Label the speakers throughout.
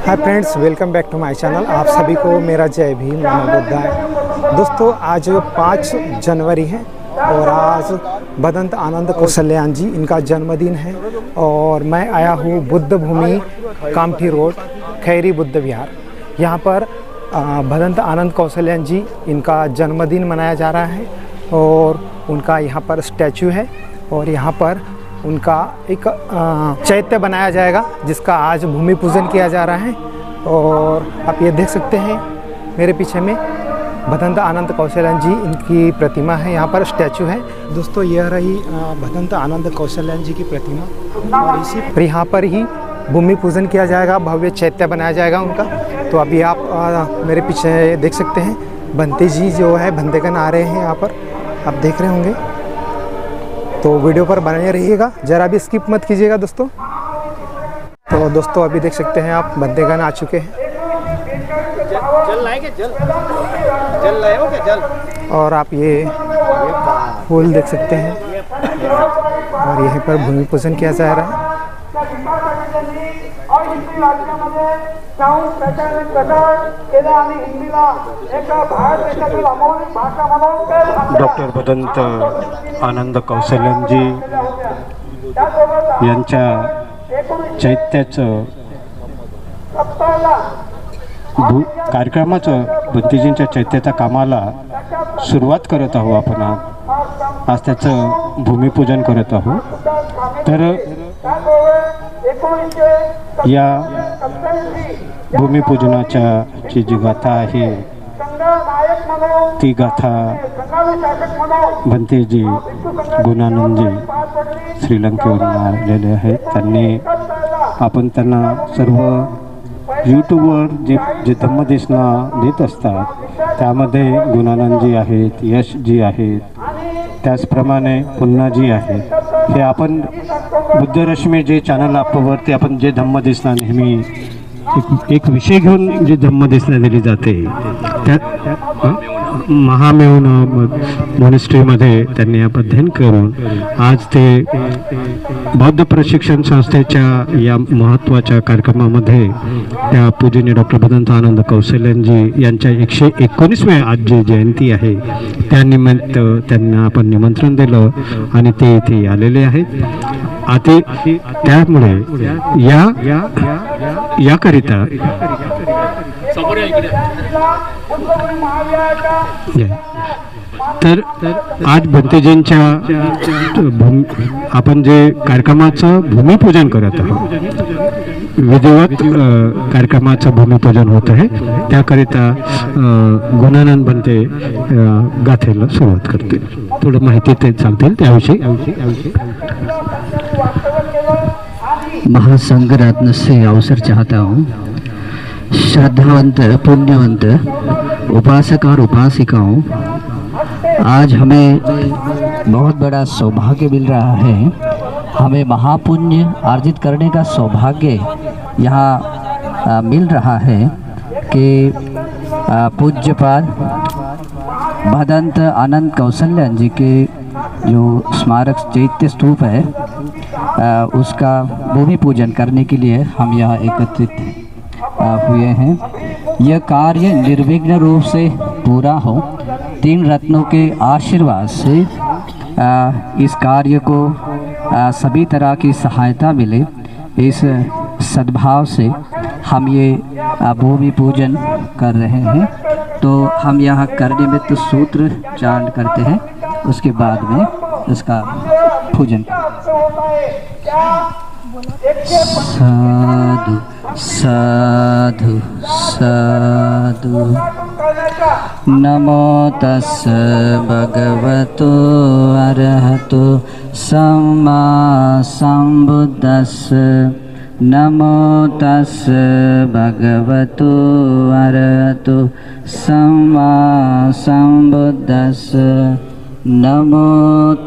Speaker 1: Hi friends, welcome back to my channel. आप सभी को मेरा जय भीम, नमो बुद्धाय। दोस्तों, आज 5 जनवरी है और आज भदंत आनंद कौशल्यान जी इनका जन्मदिन है और मैं आया हूँ बुद्ध भूमि कामठी रोड खैरी बुद्ध विहार। यहाँ पर भदंत आनंद कौशल्यान जी इनका जन्मदिन मनाया जा रहा है और उनका यहाँ पर स्टैचू है और यहाँ पर उनका एक चैत्य बनाया जाएगा जिसका आज भूमि पूजन किया जा रहा है। और आप ये देख सकते हैं मेरे पीछे में भदंत आनंद कौशल्यान जी इनकी प्रतिमा है, यहाँ पर स्टैचू है। दोस्तों, यह रही भदंत आनंद कौशल्यान जी की प्रतिमा और इसी पर यहाँ पर ही भूमि पूजन किया जाएगा, भव्य चैत्य बनाया जाएगा उनका। तो अभी आप मेरे पीछे देख सकते हैं बंते जी जो है बंदेगण आ रहे हैं, यहाँ पर आप देख रहे होंगे। तो वीडियो पर बने रहिएगा, ज़रा भी स्किप मत कीजिएगा दोस्तों। तो दोस्तों, अभी देख सकते हैं आप बंदेगण आ चुके हैं।
Speaker 2: जल लाएंगे, जल लाए हो क्या? जल।
Speaker 1: और आप ये फूल देख सकते हैं और यहीं पर भूमि पूजन किया जा रहा है।
Speaker 3: डॉक्टर भदंत आनंद कौशल्यांजी यांच्या चैत्याचं कार्यक्रमाचं बंतेजींच्या चैत्याच्या कामाला सुरुवात करत आहोत आपण आज त्याचं भूमिपूजन करत आहोत। तर या भूमिपूजनाच्या जी गाथा आहे ती गाथा बंतेजी गुणानंदजी श्रीलंकेवरून आलेले आहेत। आपण त्यांना सर्व यूट्यूबवर जे धम्मदेशना देत असतात त्यामध्ये गुणानंदजी आहेत, यशजी आहेत, त्याचप्रमाणे पुन्नाजी आहेत। हे आपण बुद्धरश्मी जे चॅनल आपल्यावरती आपण जे धम्मदेशना नेहमी एक विषय घेऊन जी धम्मदेशना दिली जाते त्या महामेवन मॉनेस्ट्रीमध्ये त्यांनी अध्ययन करून आज ते बौद्ध प्रशिक्षण संस्थेच्या या महत्त्वाच्या कार्यक्रमामध्ये त्या पूजनीय डॉक्टर भदंत आनंद कौशल्यांजी यांच्या 119व्या आज जी जयंती आहे त्यानिमित्त त्यांना आपण निमंत्रण दिलं आणि ते इथे आलेले आहेत। आता त्यामुळे याकरिता तर आज बंतेजींच्या आपण जे कार्यक्रमाचं भूमिपूजन करत आहोत, विधिवत कार्यक्रमाचं भूमिपूजन होत आहे, त्याकरिता गुणानंद बंते गाथेला सुरुवात करतील। थोडं माहिती ते सांगतील त्याविषयी।
Speaker 4: महासंघ रत्न से अवसर चाहता हूँ। श्रद्धावंत पुण्यवंत उपासक और उपासिकाओं, आज हमें बहुत बड़ा सौभाग्य मिल रहा है। हमें महापुण्य अर्जित करने का सौभाग्य यहाँ मिल रहा है कि पूज्यपाद भदंत आनंद कौशल्यान जी के जो स्मारक चैत्य स्तूप है उसका भूमि पूजन करने के लिए हम यहाँ एकत्रित हुए हैं। यह कार्य निर्विघ्न रूप से पूरा हो, 3 रत्नों के आशीर्वाद से इस कार्य को सभी तरह की सहायता मिले, इस सद्भाव से हम ये भूमि पूजन कर रहे हैं। तो हम यहाँ करने में तो सूत्र चारण करते हैं, उसके बाद में इसका पूजन। साधु साधु साधु नमो तस् भगवतो अरहतो सम्मा सम्बुद्धस्स नमो तस् भगवतो अरहतो सम्मा सम्बुद्धस्स नमो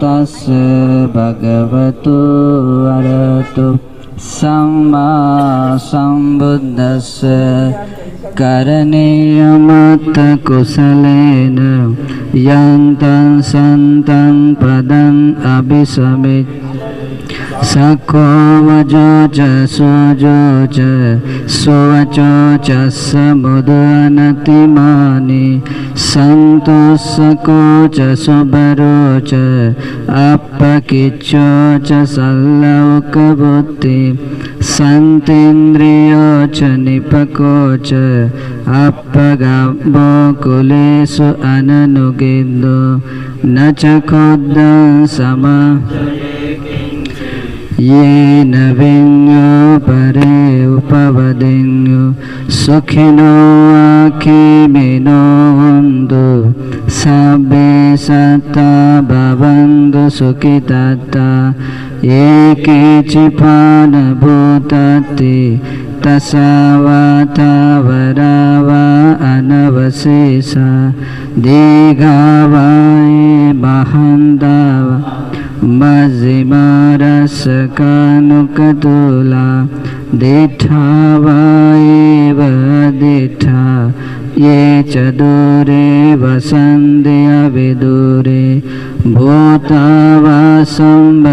Speaker 4: तस् भगवतो अरहतो सम्मा सम्बुद्धस्स करणीयमत कुशलेन यन्तं सन्तं पदम् अभिसमित् सको वजो च सोजो च सोवचो च समुदनतिमानि संतो सको च सुबरो च अपकिच्चो च सल्लौकबुद्धि संतीन्द्रियो च निपको च अपगम्बो कुलेषु अननुगिन्दो न च खोद्दं समा येन विඤ्ञो परे उपवदिन्यो सुखिनो आखिमिनो हन्तु सब्बे सत्ता भवन्तु सुखितात्ता ये केचिपान भूताति तसावाता वरावा अनवशेषा दीघावाये महन्दावा मज्जिमारसकानुकतुला दिठावायेव दिठा ये च दूरे वसन्ति अविदूरे भूतावासम्ब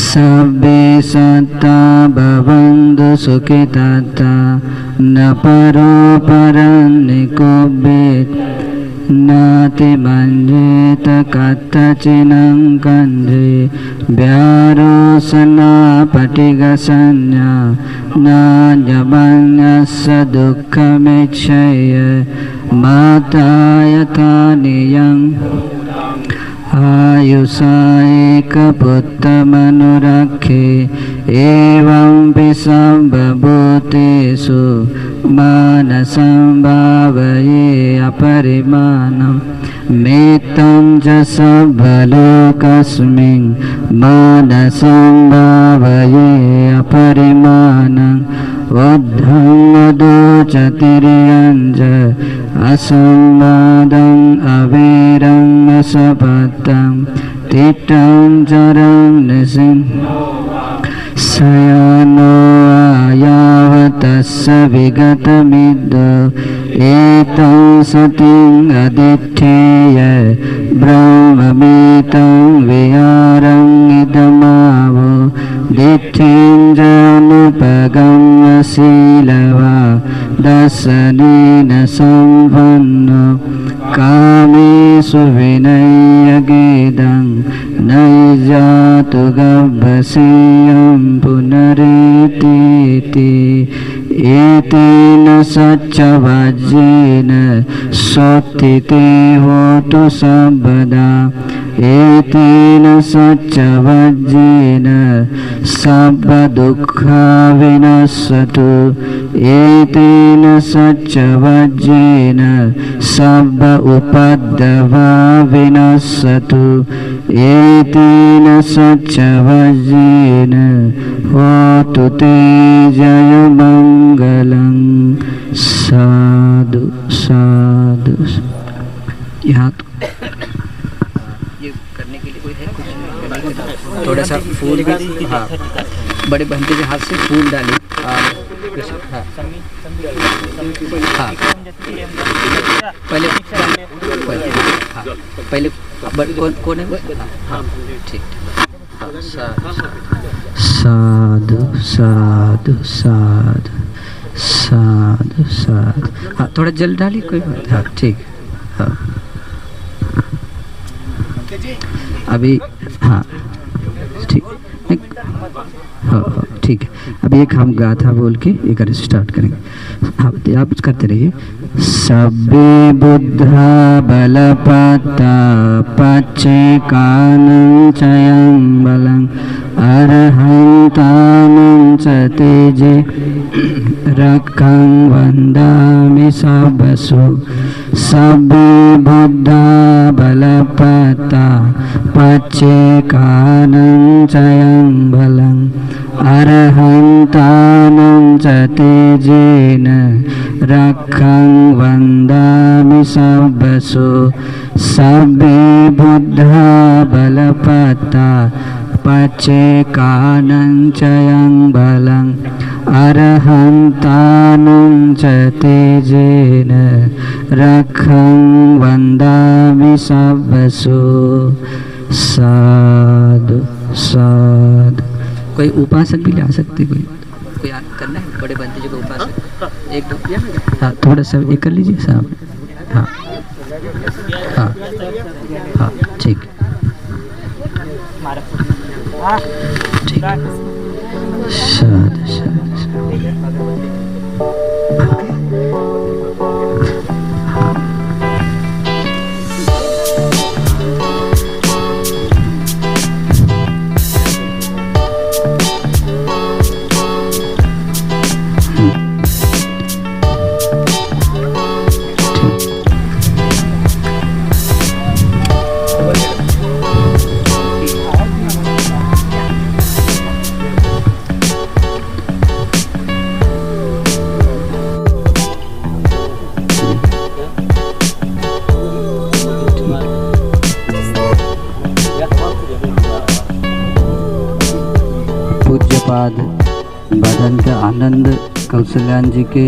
Speaker 4: सब्बे सत्ता भवन्तु सुखितात्ता न परो परन्निकुब्बेत् नाति मञ्जेत कत्तचिनं कञ्जे व्यारोसना पटिगसंज्ञा नान्यमन्यस्य दुःखमिच्छय माता यथा नियम् आयुषा एकपुत्रमनुरक्षे एवंपि सर्वभूतेषु मानसं भावये अपरिमाणं मेत्तं च सर्वलोकस्मिन् मानसं भावये अपरिमाणम् उद्धं वदो च तिर्यं च असंवादं अवीरं असपत्तं तिष्ठं चरं निसिं शयनो आयावतस्य विगतमिद्दो एतं सतिं अदिठेय ब्रह्ममीतं विहारं इदमावो दिठिं जानुपगम्यशीलवा दर्शनेन सम्पन्नो कामेषु विनयगेदं नैजातु गभ्भसीयं पुनरेतीति एतेन सच्चवज्रेन सोत्थिते होतु सर्वदा एतेन सच्चवज्रेन सर्वदुःखा विनश्यतु एतेन सच्चवज्रेन सर्व उपद्रवा विनश्यतु एतेन सच्चवज्रेन होतु ते जयमङ्गलं साधु साधु। यहाँ ये करने के लिए कोई है कुछ थोड़ा सा फूल भी, हाँ बड़े बहनते के हाथ से फूल डालिए। हाँ हाँ पहले हाँ पहले कौन है? हाँ ठीक साधु साधु साधु साधु साधु। हाँ थोड़ा जल डालिए कोई बात। हाँ ठीक। हाँ अभी हाँ ठीक हाँ ठीक है। अभी एक हम गाथा बोल के एक स्टार्ट करेंगे। हाँ आप करते रहिए। सब्बे बुद्धा बलपत्ता पच्चेकानं चयं बलं अर्हन्तानं च तेजे रक्षं वन्दामि सर्वसु। सब्बे बुद्धा बलपत्ता पच्चेकानं चयं बलं अर्हन्तानं च तेजेन रक्षं वन्दामि सर्वसु। सब्बे बुद्धा बलपत्ता पच्चेकानं चयं बलं अर्हन्तानं च तेजेन रक्षं वन्दामि सर्वसु। साधु। साध। कोई उपासक भी ला सकते, कोई करना है बड़े बंदी जी को उपासक एक दो। हाँ थोड़ा सा एक कर लीजिए साहब। हाँ हाँ हाँ ठीक ठीक। साध साध पूज्यपाद भदंत आनंद कौशल्यान जी के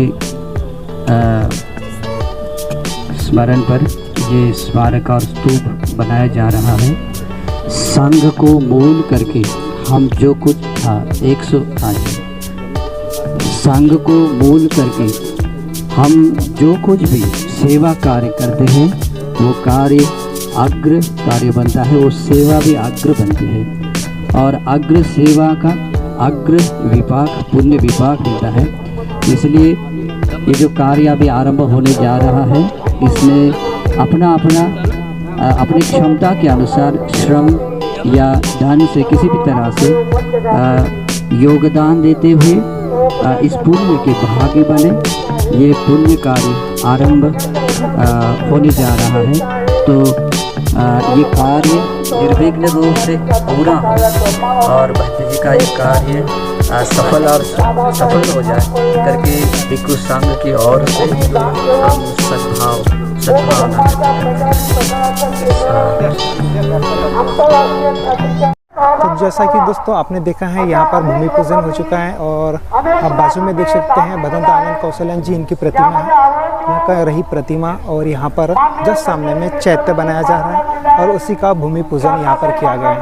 Speaker 4: स्मरण पर ये स्मारक और स्तूप बनाया जा रहा है। संघ को मूल करके हम जो कुछ संघ को मूल करके हम जो कुछ भी सेवा कार्य करते हैं वो कार्य अग्र कार्य बनता है, वो सेवा भी अग्र बनती है और अग्र सेवा का अग्र विपाक पुण्य विपाक मिलता है। इसलिए ये जो कार्य अभी आरंभ होने जा रहा है इसमें अपना अपनी क्षमता के अनुसार श्रम या धन से किसी भी तरह से योगदान देते हुए इस पुण्य के भागी बने। ये पुण्य कार्य आरंभ होने जा रहा है, तो ये कार्य निर्विघ्न रूप से पूरा हो और भक्ति जी का ये कार्य सफल हो जाए करके भिक्षु संघ की ओर से हम सद्भावना
Speaker 1: तो जैसा कि दोस्तों आपने देखा है यहाँ पर भूमि पूजन हो चुका है और आप बाजू में देख सकते हैं भदंत आनंद कौशल्यान जी इनकी प्रतिमा है। यहाँ का रही प्रतिमा और यहाँ पर जस्ट सामने में चैत्य बनाया जा रहा है और उसी का भूमि पूजन यहाँ पर किया गया है।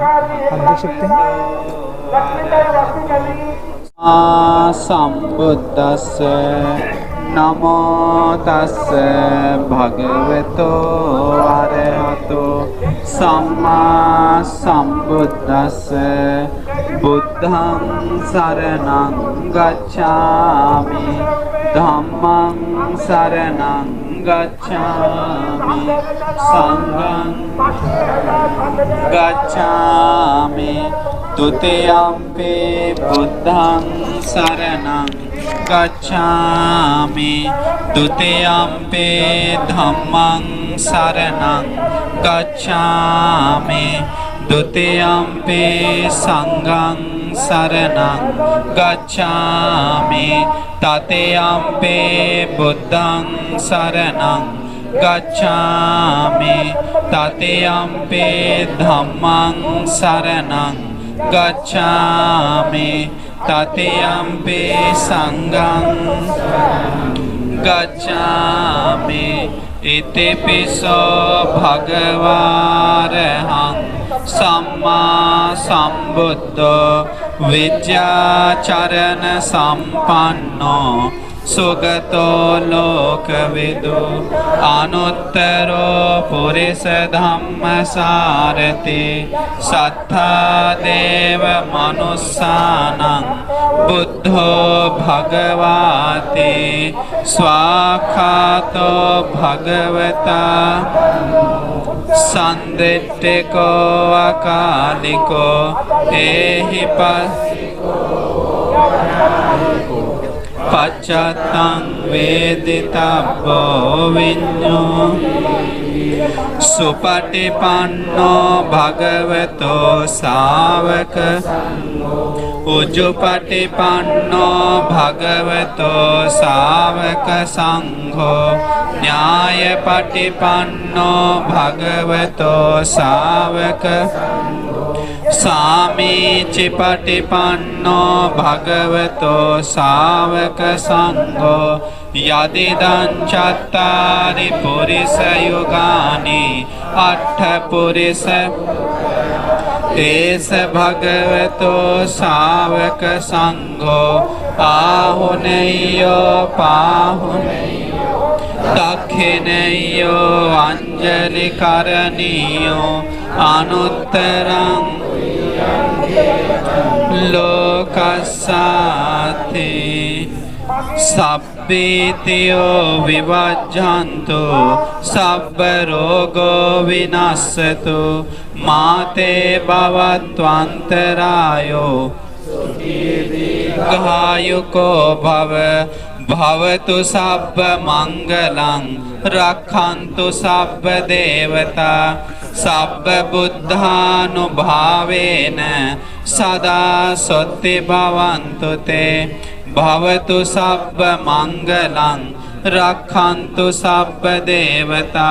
Speaker 1: आप देख सकते हैं।
Speaker 5: संबुद्धस्स नमो तस्स भगवतो अरहतो सम्मा संबुद्धस्स बुद्धं शरणं गच्छामि धम्मं शरणं गच्छामि संघं गच्छामि द्वितीयम्पि बुद्धं शरणं गच्छामि द्वितीयम्पि धम्मं शरणं गच्छामि द्वितीयम्पि संघं शरणं गच्छामि तृतीयम्पि बुद्धं शरणं गच्छामि तृतीयम्पि धम्मं शरणं गच्छामि तृतीयम्पि संघं गच्छामि इतिपिसो भगवारहं सम्मा संबुद्धो विद्याचरण संपन्नो सुगतो लोकविदु अनुत्तरो पुरुष धम्म सारथि सत्था देव मनुष्यानां बुद्धो भगवति स्वाखातो भगवता संदिट्टिको अकालिको एहि पश्चात्तं वेदितव्यो विඤ्ඤो सुपटिपन्नो भगवतो सावक उजुपटिपन्नो भगवतो सावक संघो न्यायपटिपन्नो भगवतो सावक सामीचिपटिपन्नो भगवतो सावक संघो यदिदं चत्वारि पुरुष युगानि अट्ठ पुरुष एस भगवतो सावक संघो आहुनेयो पाहुनेयो दक्षिणेयो अंजलि करणीयो अनुत्तरं लोकस्साथि सब्बीतियो विभज्जन्तु सब्बरोगो विनश्यतु माते भवत्वन्तरायो दीर्घायुको भव भवतु सब्ब मंगलं रक्षन्तु सब्ब देवता सब्ब बुद्धानुभावेन सदा सत्य भवन्तु ते भवतु सब्ब मंगलं रक्षन्तु सब्ब देवता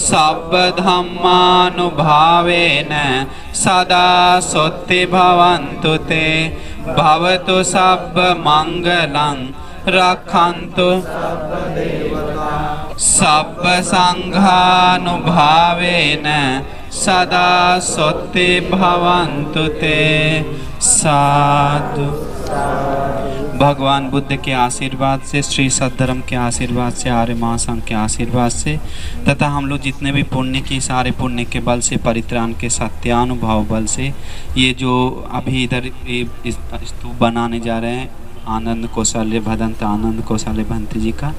Speaker 5: सब्ब धम्मानुभावेन सदा सत्य भवन्तु ते भवतु सब्ब मंगलं रक्षन्तु सब्ब संघानुभावेन सदा सत्य भवन्तु ते। साधु। भगवान बुद्ध के आशीर्वाद से, श्री सद्धर्म के आशीर्वाद से, आर्य महासंघ के आशीर्वाद से तथा हम लोग जितने भी पुण्य की सारे पुण्य के बल से, परित्राण के सत्यानुभाव बल से ये जो अभी इधर स्तूप बनाने जा रहे हैं आनंद कौशल्य भदंत आनंद कौशल्य भंत जी का,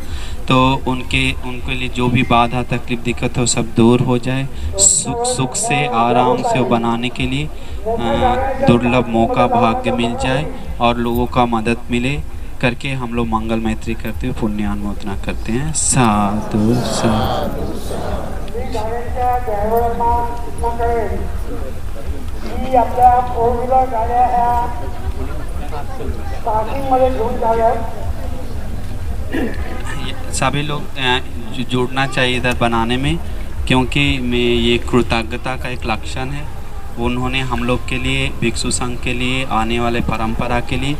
Speaker 5: तो उनके लिए जो भी बाधा तकलीफ दिक्कत हो सब दूर हो जाए, सुख से आराम से वो बनाने के लिए दुर्लभ मौका भाग्य मिल जाए और लोगों का मदद मिले करके हम लोग मंगल मैत्री करते हुए पुण्यानुमोदना करते हैं। साधु साधु। सभी लोग जुड़ना चाहिए इधर बनाने में, क्योंकि ये कृतज्ञता का एक लक्षण है। उन्होंने हम लोग के लिए, भिक्षु संघ के लिए, आने वाले परंपरा के लिए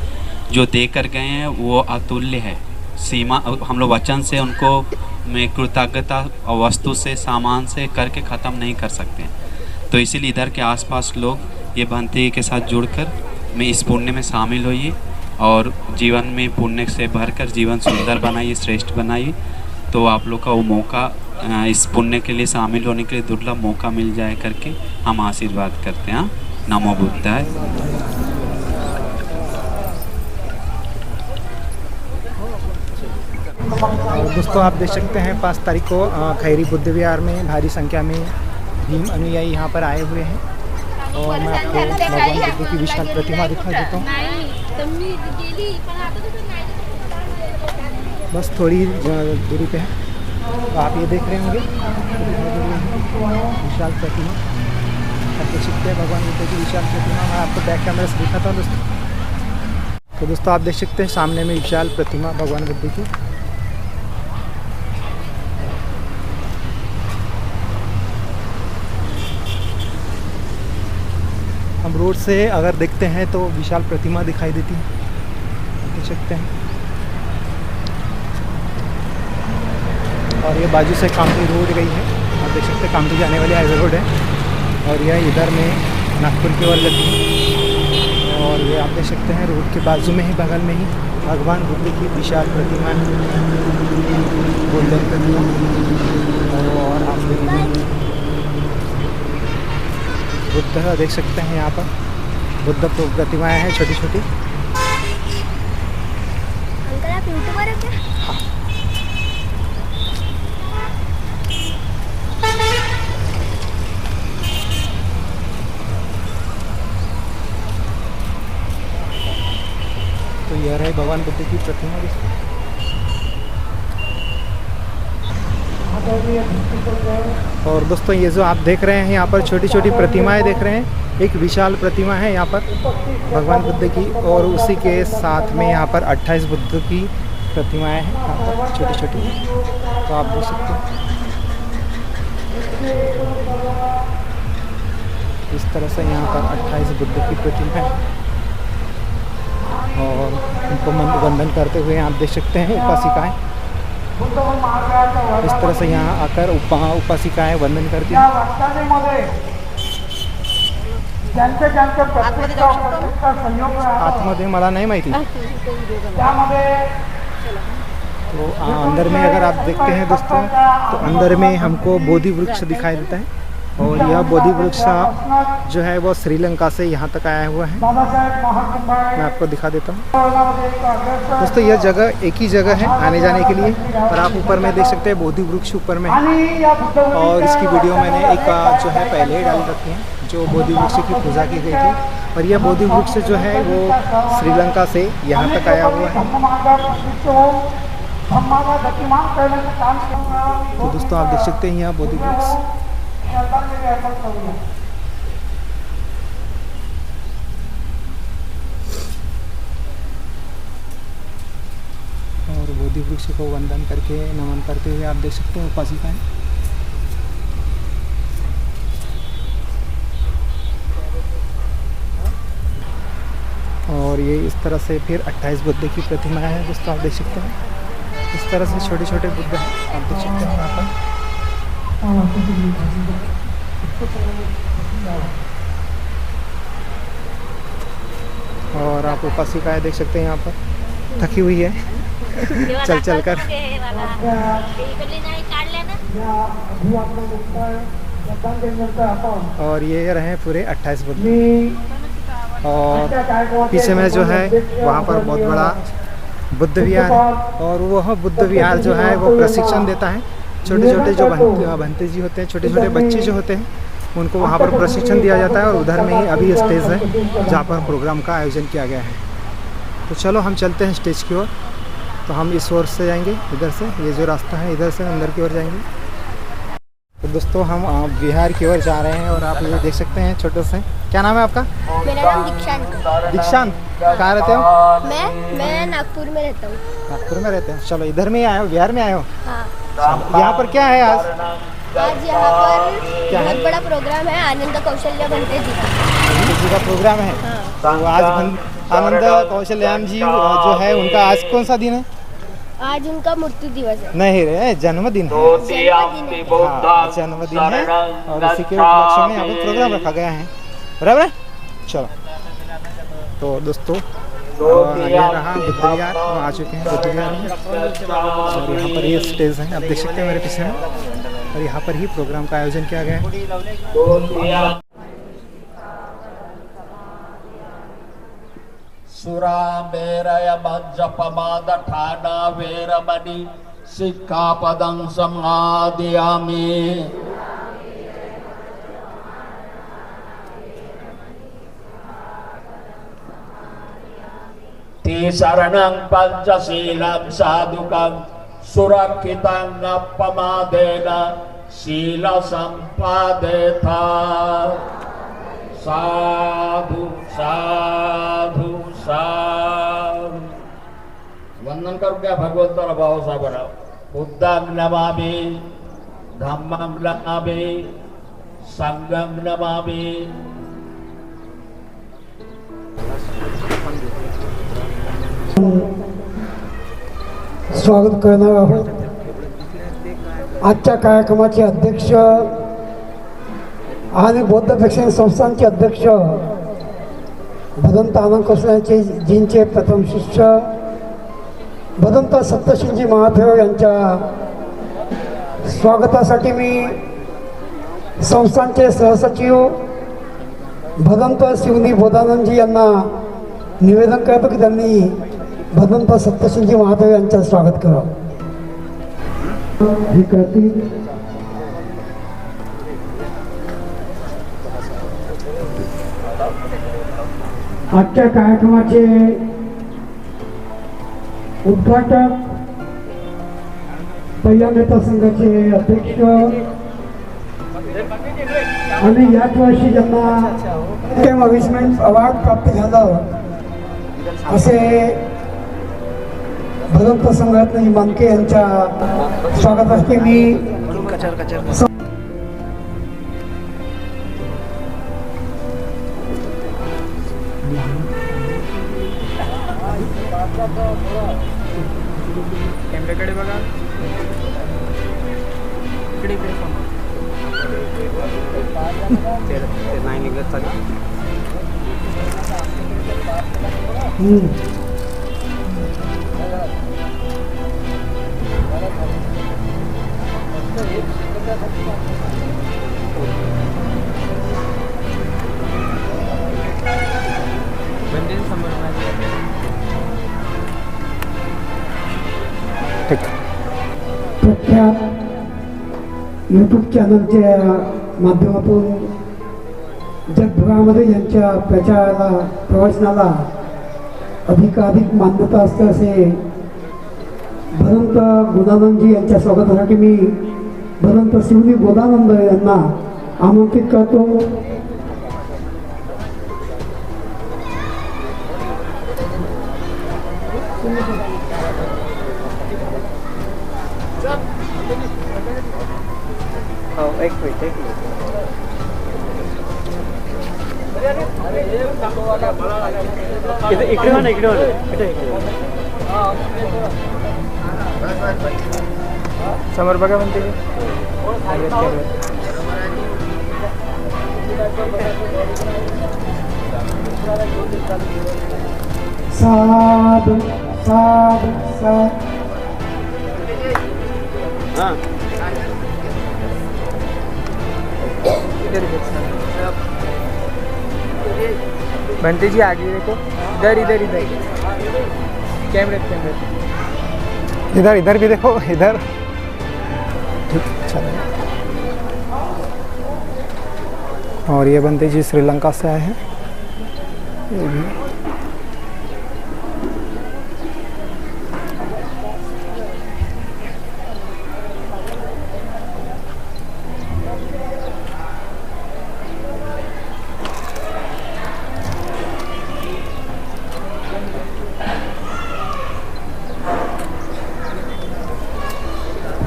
Speaker 5: जो दे कर गए हैं वो अतुल्य है। सीमा हम लोग वचन से उनको में कृतज्ञता वस्तु से सामान से करके ख़त्म नहीं कर सकते। तो इसीलिए इधर के आसपास लोग ये भंते के साथ जुड़कर में इस पुण्य में शामिल होइए और जीवन में पुण्य से भरकर जीवन सुंदर बनाइए, श्रेष्ठ बनाइए। तो आप लोग का वो मौका, इस पुण्य के लिए शामिल होने के लिए दुर्लभ मौका मिल जाए करके हम आशीर्वाद करते हैं। नमो बुद्धाय।
Speaker 1: दोस्तों आप देख सकते हैं 5 तारीख को खैरी बुद्ध विहार में भारी संख्या में भीम अनुयायी यहाँ पर आए हुए हैं और मैं आपको भगवान बुद्ध की विशाल प्रतिमा दिखा देता हूँ। बस थोड़ी दूरी पे है, तो आप ये देख रहे होंगे विशाल प्रतिमा। आप देख सकते हैं भगवान बुद्ध की विशाल प्रतिमा। मैं आपको बैक कैमरा से दिखाता हूँ दोस्तों। तो दोस्तों आप देख सकते हैं सामने में विशाल प्रतिमा भगवान बुद्ध की। हम रोड से अगर देखते हैं तो विशाल प्रतिमा दिखाई देती है, देख सकते हैं। और ये बाजू से कामठी रोड गई है, आप देख सकते हैं कामठी जाने वाली हाईवे रोड है और यह इधर में नागपुर की ओर लगी है। और ये आप देख सकते हैं रोड के बाजू में ही, बगल में ही भगवान बुद्ध की विशाल प्रतिमा है, गोल्डन प्रतिमा। और आप बुद्ध देख सकते हैं यहाँ पर बुद्ध प्रतिमाएँ हैं छोटी छोटी।
Speaker 6: अंकल आप यूट्यूबर हो क्या?
Speaker 1: हाँ। तो यह रहे भगवान बुद्ध की प्रतिमा। और दोस्तों ये जो आप देख रहे हैं यहाँ पर छोटी छोटी प्रतिमाएं देख रहे हैं, एक विशाल प्रतिमा है यहाँ पर भगवान बुद्ध की और उसी के साथ में यहाँ पर 28 बुद्ध की प्रतिमाएं हैं यहाँ पर छोटी छोटी। तो आप देख सकते हैं इस तरह से यहाँ पर 28 बुद्ध की प्रतिमा है और उनको वंदन करते हुए आप देख सकते हैं उपासिकाएँ इस तरह से यहाँ आकर उपासिकाएँ वंदन करती हैं।
Speaker 2: ज्यांचे ज्यांचे प्रत्यक्ष सहयोग
Speaker 1: आतमध्ये मला नहीं माहिती।
Speaker 2: त्यामध्ये
Speaker 1: तो अंदर में अगर आप देखते हैं दोस्तों, तो अंदर में हमको बोधि वृक्ष दिखाई देता है, और यह बोधि वृक्ष जो है वो श्रीलंका से यहाँ तक आया हुआ है।
Speaker 2: बाबासाहेब महाकुंभारे
Speaker 1: मैं आपको दिखा देता हूँ दोस्तों। यह जगह एक ही जगह है आने जाने के लिए, और आप ऊपर में देख सकते हैं बोधि वृक्ष ऊपर में है,
Speaker 2: आणि या बुद्ध
Speaker 1: और इसकी वीडियो मैंने एक जो है पहले ही डाल रखी है, जो बोधि वृक्ष की पूजा की गई थी। और यह बोधि वृक्ष जो है वो श्रीलंका से यहाँ तक आया हुआ है।
Speaker 2: धम्माला गतिमान करण्याचं काम
Speaker 1: तो दोस्तों आप देख सकते हैं यहाँ बोधि वृक्ष, और बोधि वृक्ष को वंदन करके नमन करते हुए आप देख सकते हैं उपासिकाएं। और ये इस तरह से फिर 28 बुद्ध की प्रतिमाएं हैं दोस्तों, आप देख सकते हैं। इस तरह से छोटे छोटे बुद्ध हैं, आप देख सकते हैं यहाँ पर। और आप उपासिकाएं देख सकते हैं यहाँ पर थकी हुई है चल चल कर। और ये रहे पूरे 28 बुद्ध, और पीछे में जो है वहाँ पर बहुत बड़ा बुद्ध विहार है, और वह बुद्ध विहार जो है वो प्रशिक्षण देता है। छोटे छोटे जो भंते जी होते हैं, छोटे छोटे बच्चे जो होते हैं, उनको वहाँ पर प्रशिक्षण दिया जाता है। और उधर में ही अभी स्टेज है जहाँ पर प्रोग्राम का आयोजन किया गया है। तो चलो हम चलते हैं स्टेज की ओर। तो हम इस ओर से जाएंगे, इधर से, ये जो रास्ता है इधर से अंदर की ओर जाएंगे। तो दोस्तों हम बिहार की ओर जा रहे हैं, और आप ये देख सकते हैं छोटे से। क्या नाम है आपका?
Speaker 6: मेरा नाम दीक्षांत।
Speaker 1: दीक्षांत, कहाँ रहते हो?
Speaker 6: मैं नागपुर में रहता हूँ।
Speaker 1: नागपुर में रहते हैं। चलो इधर में ही आए हो, बिहार में आए हो।
Speaker 6: हाँ।
Speaker 1: यहाँ पर क्या है आज?
Speaker 6: आज यहाँ पर बहुत बड़ा प्रोग्राम है, आनंद कौशल्य भंते जी का।
Speaker 1: आनंद जी का प्रोग्राम है। तो आज आनंद कौशल्यान जी जो है उनका आज कौन सा दिन है?
Speaker 6: आज उनका मृत्यु दिवस है।
Speaker 1: नहीं रे, जन्मदिन है। हाँ, जन्मदिन है, और उसी के उपलक्ष्य में यहाँ पर प्रोग्राम रखा गया है, बराबर है। चलो तो दोस्तों ये रहा बुद्ध विहार, आ चुके हैं बुद्ध विहार में, और यहाँ पर ये स्टेज है, आप देख सकते हैं मेरे पीछे में, और यहाँ पर ही प्रोग्राम का आयोजन किया गया है।
Speaker 7: सुरा मेरय मज्जपमाद ठाना वेरमणि सिक्खापदं समादयामि। शरणं पंचशीलं साधुकं सुरक्षितं अपमादेन शील संपादेता। साधु साधु साधु। वंदन करो क्या भगवंतर भाव सा बड़ा। बुद्धं नमामि, धम्मं नमामि, संघं नमामि।
Speaker 8: स्वागत करणार आहोत। आजच्या कार्यक्रमाचे अध्यक्ष आणि बौद्ध प्रेक्षण संस्थांचे अध्यक्ष भदंत आनंद कौशल्याचे जींचे प्रथम शिष्य भदंत सप्तशृंगी महादेव यांच्या स्वागतासाठी मी संस्थांचे सहसचिव भदंत शिवनी बोधानंदजी यांना निवेदन करतो की त्यांनी भदंत सप्तशृंगी महादेव यांचं स्वागत करावं। हे करतील। आजच्या कार्यक्रमाचे उद्घाटक पहिल्या नेता संघाचे अध्यक्ष आणि याच वर्षी ज्यांना अविस्मरणीय अवॉर्ड प्राप्त झालं असे भदंत संघटना मानके यांच्या स्वागतासाठी मी
Speaker 2: कॅमेराकडे बघा, इकडे नाही निघत चालेल।
Speaker 1: ठीक.
Speaker 8: प्रख्यात यूट्यूब चॅनलच्या माध्यमातून जगभरामध्ये यांच्या प्रचाराला प्रवचनाला अधिकाधिक मान्यता असते असे भदंत गुणानंदजी यांच्या स्वागतासाठी मी भदंत शिवनी गोदानंद यांना आमंत्रित करतो.
Speaker 2: समोर बघा म्हणते
Speaker 8: साधु साधु साधु
Speaker 2: बनते जी आगे देखो, इधर इधर इधर कैमरे
Speaker 1: इधर इधर भी देखो, इधर. ठीक, चलो. और ये बंते जी श्रीलंका से आए हैं. ये भी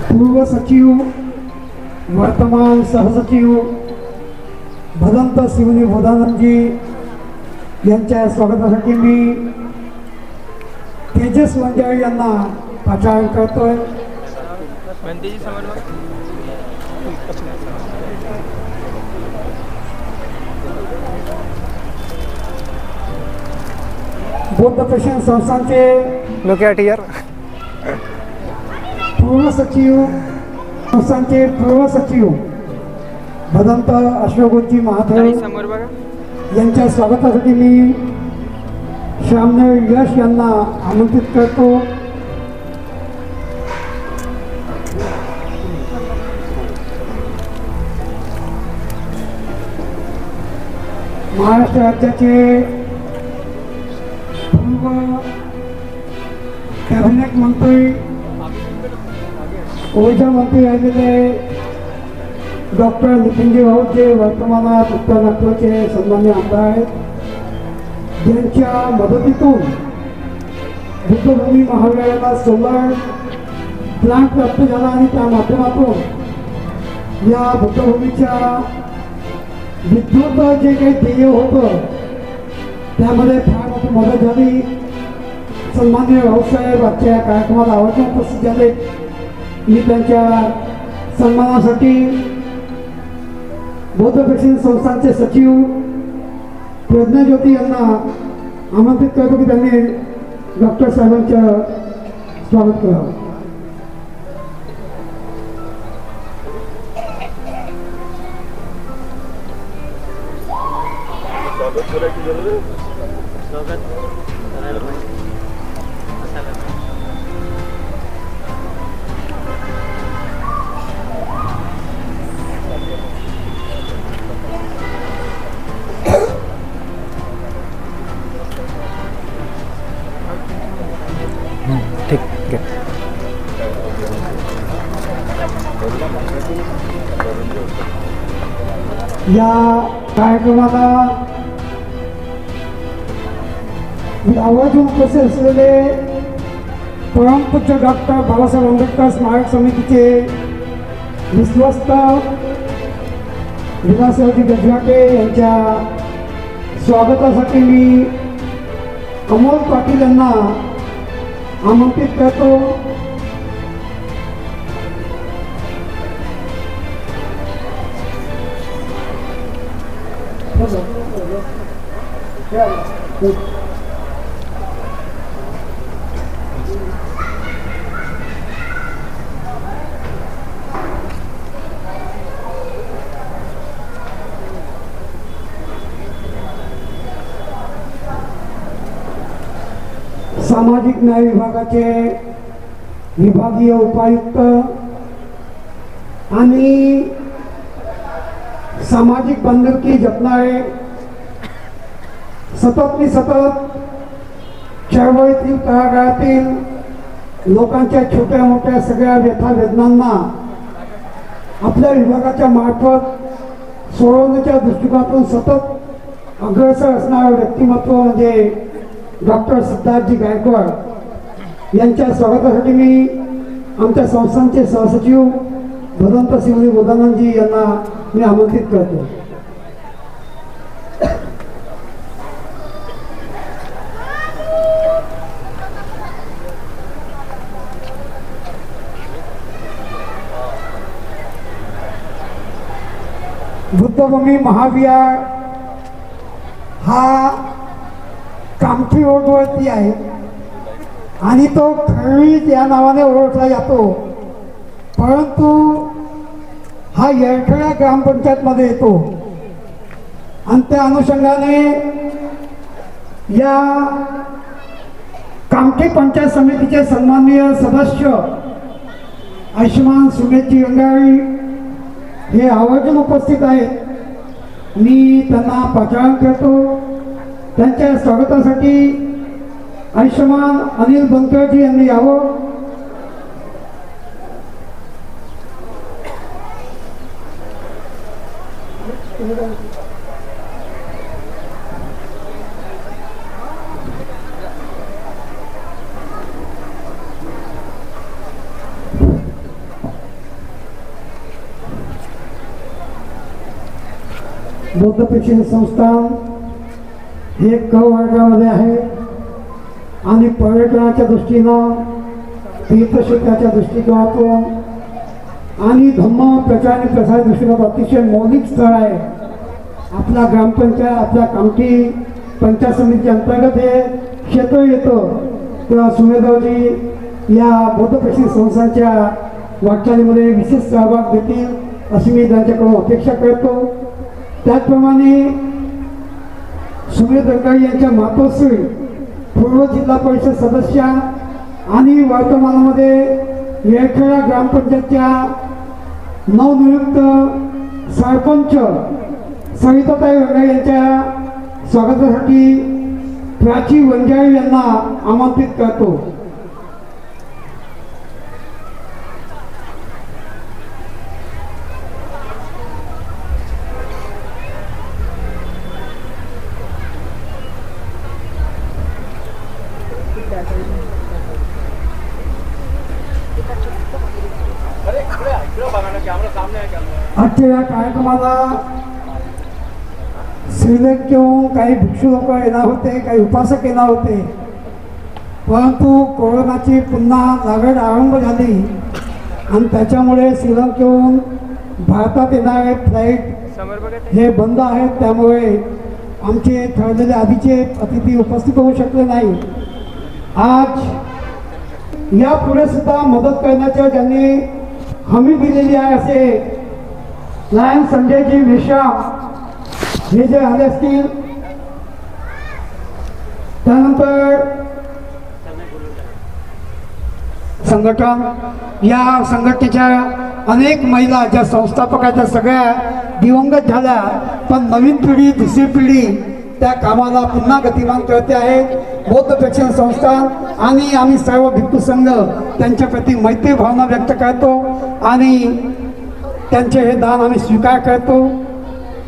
Speaker 1: पूर्व सचिव वर्तमान सहसचिव भदंत शिवनी बोधानंदजी यांच्या स्वागतासाठी मी तेजस वंजाळी यांना पाचारण करतोय.
Speaker 2: बनते जी समोर बघा.
Speaker 8: बौद्ध प्रशिक्षण संस्थांचे
Speaker 1: look at here.
Speaker 8: पूर्व सचिव संस्थांचे पूर्व सचिव भदंत अशोकजी महादेव
Speaker 2: समोर बघा.
Speaker 8: यांच्या स्वागतासाठी मी श्यामदेव यश यांना आमंत्रित करतो. महाराष्ट्र राज्याचे पूर्व कॅबिनेट मंत्री ऊर्जा मंत्री राहिलेले डॉक्टर नितीनजी राऊत जे वर्तमानात उत्तर नागपूरचे सन्मान्य आमदार आहेत, यांच्या मदतीतून बुद्धभूमी महाविद्यालयाला सोलर प्लांट प्राप्त झाला आणि त्या माध्यमातून या बुद्धभूमीच्या विद्युत जे काही ध्येय होतं त्यामध्ये फार मोठी मदत झाली. सन्मान्य राऊतसाहेब आजच्या कार्यक्रमाला आवर्जून उपस्थित झाले. मी त्यांच्या सन्मानासाठी बौद्ध प्रशिक्षण संस्थांचे सचिव प्रज्ञाज्योती यांना आमंत्रित करतो की त्यांनी डॉक्टर साहेबांचं स्वागत करावं.
Speaker 1: ठीक आहे.
Speaker 8: या कार्यक्रमाला आवर्जून उपस्थित असलेले परमपूज्य डॉक्टर बाबासाहेब आंबेडकर स्मारक समितीचे विश्वस्त विलासरावजी गजवाटे यांच्या स्वागतासाठी मी अमोल पाटील यांना आमंत्रित करतो. सामाजिक न्याय विभागाचे विभागीय उपायुक्त आणि सामाजिक बांधिलकी जपणारे सतत चळवळीतील तळागाळातील लोकांच्या छोट्या मोठ्या सगळ्या व्यथा वेदनांना आपल्या विभागाच्या मार्फत सोडवण्याच्या दृष्टिकोनातून सतत अग्रेसर असणारं व्यक्तिमत्व म्हणजे डॉक्टर सिद्धार्थजी गायकवाड यांच्या स्वागतासाठी मी आमच्या संस्थांचे सहसचिव भदंत शिवनी बोधानंदजी यांना मी आमंत्रित करतो. बुद्धभूमी महाविहार हा कामठी रोडवरती आहे आणि तो खळी या नावाने ओळखला जातो, परंतु हा येरखेडा ग्रामपंचायतमध्ये येतो आणि त्या अनुषंगाने या कामठी पंचायत समितीचे सन्माननीय सदस्य आयुष्यमान सुमेशजी रंगारी हे आवर्जून उपस्थित आहेत. मी त्यांना पाचारण करतो. त्यांच्या स्वागतासाठी आयुष्यमान अनिल बनकरजी यांनी यावं. बौद्ध प्रेक्षण संस्थान हे क वर्गामध्ये आहे आणि पर्यटनाच्या दृष्टीनं तीर्थक्षेत्राच्या दृष्टिकोनातून आणि धम्म प्रचार आणि प्रसार दृष्टिकोनातून अतिशय मौलिक स्थळ आहे. आपला ग्रामपंचायत आपल्या कामठी पंचायत समिती अंतर्गत हे क्षेत्र येतं. तेव्हा सुमेधावजी या बौद्ध प्रेक्षण संस्थांच्या वाटचालीमध्ये विशेष सहभाग देतील अशी मी त्यांच्याकडून अपेक्षा करतो. त्याचप्रमाणे सुमेध रंगारी यांच्या मातोश्री पूर्व जिल्हा परिषद सदस्या आणि वर्तमानामध्ये येरखेडा ग्रामपंचायतच्या नवनियुक्त सरपंच सविताताई रंगारी यांच्या स्वागतासाठी प्राची वंजारी यांना आमंत्रित करतो. आजच्या या कार्यक्रमाला श्रीलेख घेऊन काही भिक्षू लोक येणार होते, काही उपासक येणार होते, परंतु कोरोनाची पुन्हा लागण आरंभ झाली आणि त्याच्यामुळे श्रीलंक घेऊन भारतात येणारे फ्लाईट हे बंद आहेत. त्यामुळे आमचे ठरलेले आधीचे अतिथी उपस्थित होऊ शकले नाही. आज यापुढे सुद्धा मदत करण्याच्या ज्यांनी हमी दिलेली आहे असे लायन संजयजी मेश्राम हे जे आले असतील, त्यानंतर संघटन या संघटनेच्या अनेक महिला ज्या संस्थापक आहेत त्या सगळ्या दिवंगत झाल्या, पण नवीन पिढी दुसरी पिढी त्या कामाला पुन्हा गतिमान करते आहे. बौद्ध प्रेक्षण संस्थान आणि आम्ही सर्व भिक्खू संघ त्यांच्या प्रति मैत्री भावना व्यक्त करतो आणि त्यांचे हे दान आम्ही स्वीकार करतो.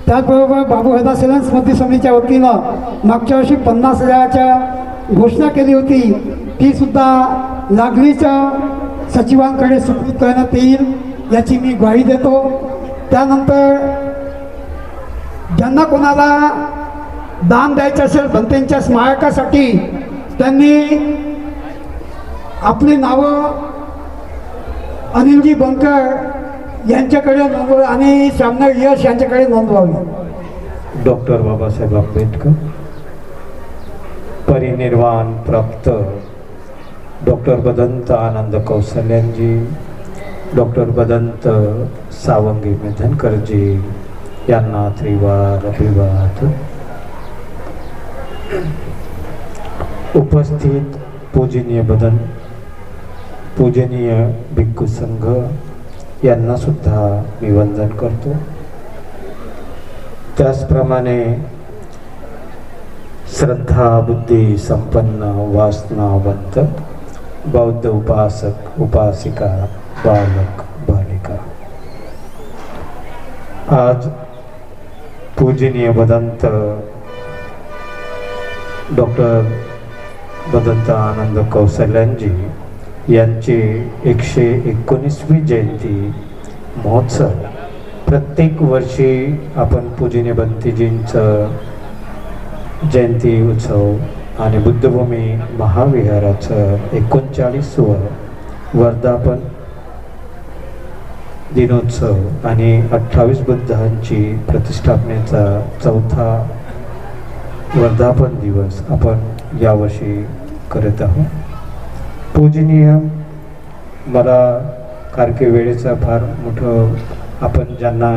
Speaker 8: त्याचबरोबर बाबू हदा सेलन स्मृती समितीच्या वतीनं मागच्या वर्षी 50,000च्या घोषणा केली होती, ती सुद्धा लागलीच्या सचिवांकडे सुपूर्द करण्यात येईल याची मी ग्वाही देतो. त्यानंतर ज्यांना कोणाला दान द्यायचं असेल भंतेंच्या स्मारकासाठी त्यांनी आपली नावं अनिलजी बनकर यांच्याकडे नोंदव आणि श्यामनर यश यांच्याकडे नोंदवावी.
Speaker 3: डॉक्टर बाबासाहेब आंबेडकर, परिनिर्वाण प्राप्त डॉक्टर बदंत आनंद कौशल्यांजी, डॉक्टर बदंत सावंगी मेधनकरजी यांना त्रिवार अभिवादन. उपस्थित पूजनीय भिक्खू संघ यांना सुद्धा मी वंदन करतो. त्याचप्रमाणे श्रद्धा बुद्धी संपन्न वासनावंत बौद्ध उपासक उपासिका बालक बालिका, आज पूजनीय भदंत डॉक्टर भदंत आनंद कौशल्यांजी यांची 119वी जयंती महोत्सव. प्रत्येक वर्षी आपण पूजनीय भंतेजींचं जयंती उत्सव आणि बुद्धभूमी महाविहाराचं 39वं वर्धापन दिनोत्सव आणि 28 बुद्धांची प्रतिष्ठापनेचा 4था वर्धापन दिवस आपण यावर्षी करत आहोत. पूजनीय, मला कारण की वेळेचा फार मोठं, आपण ज्यांना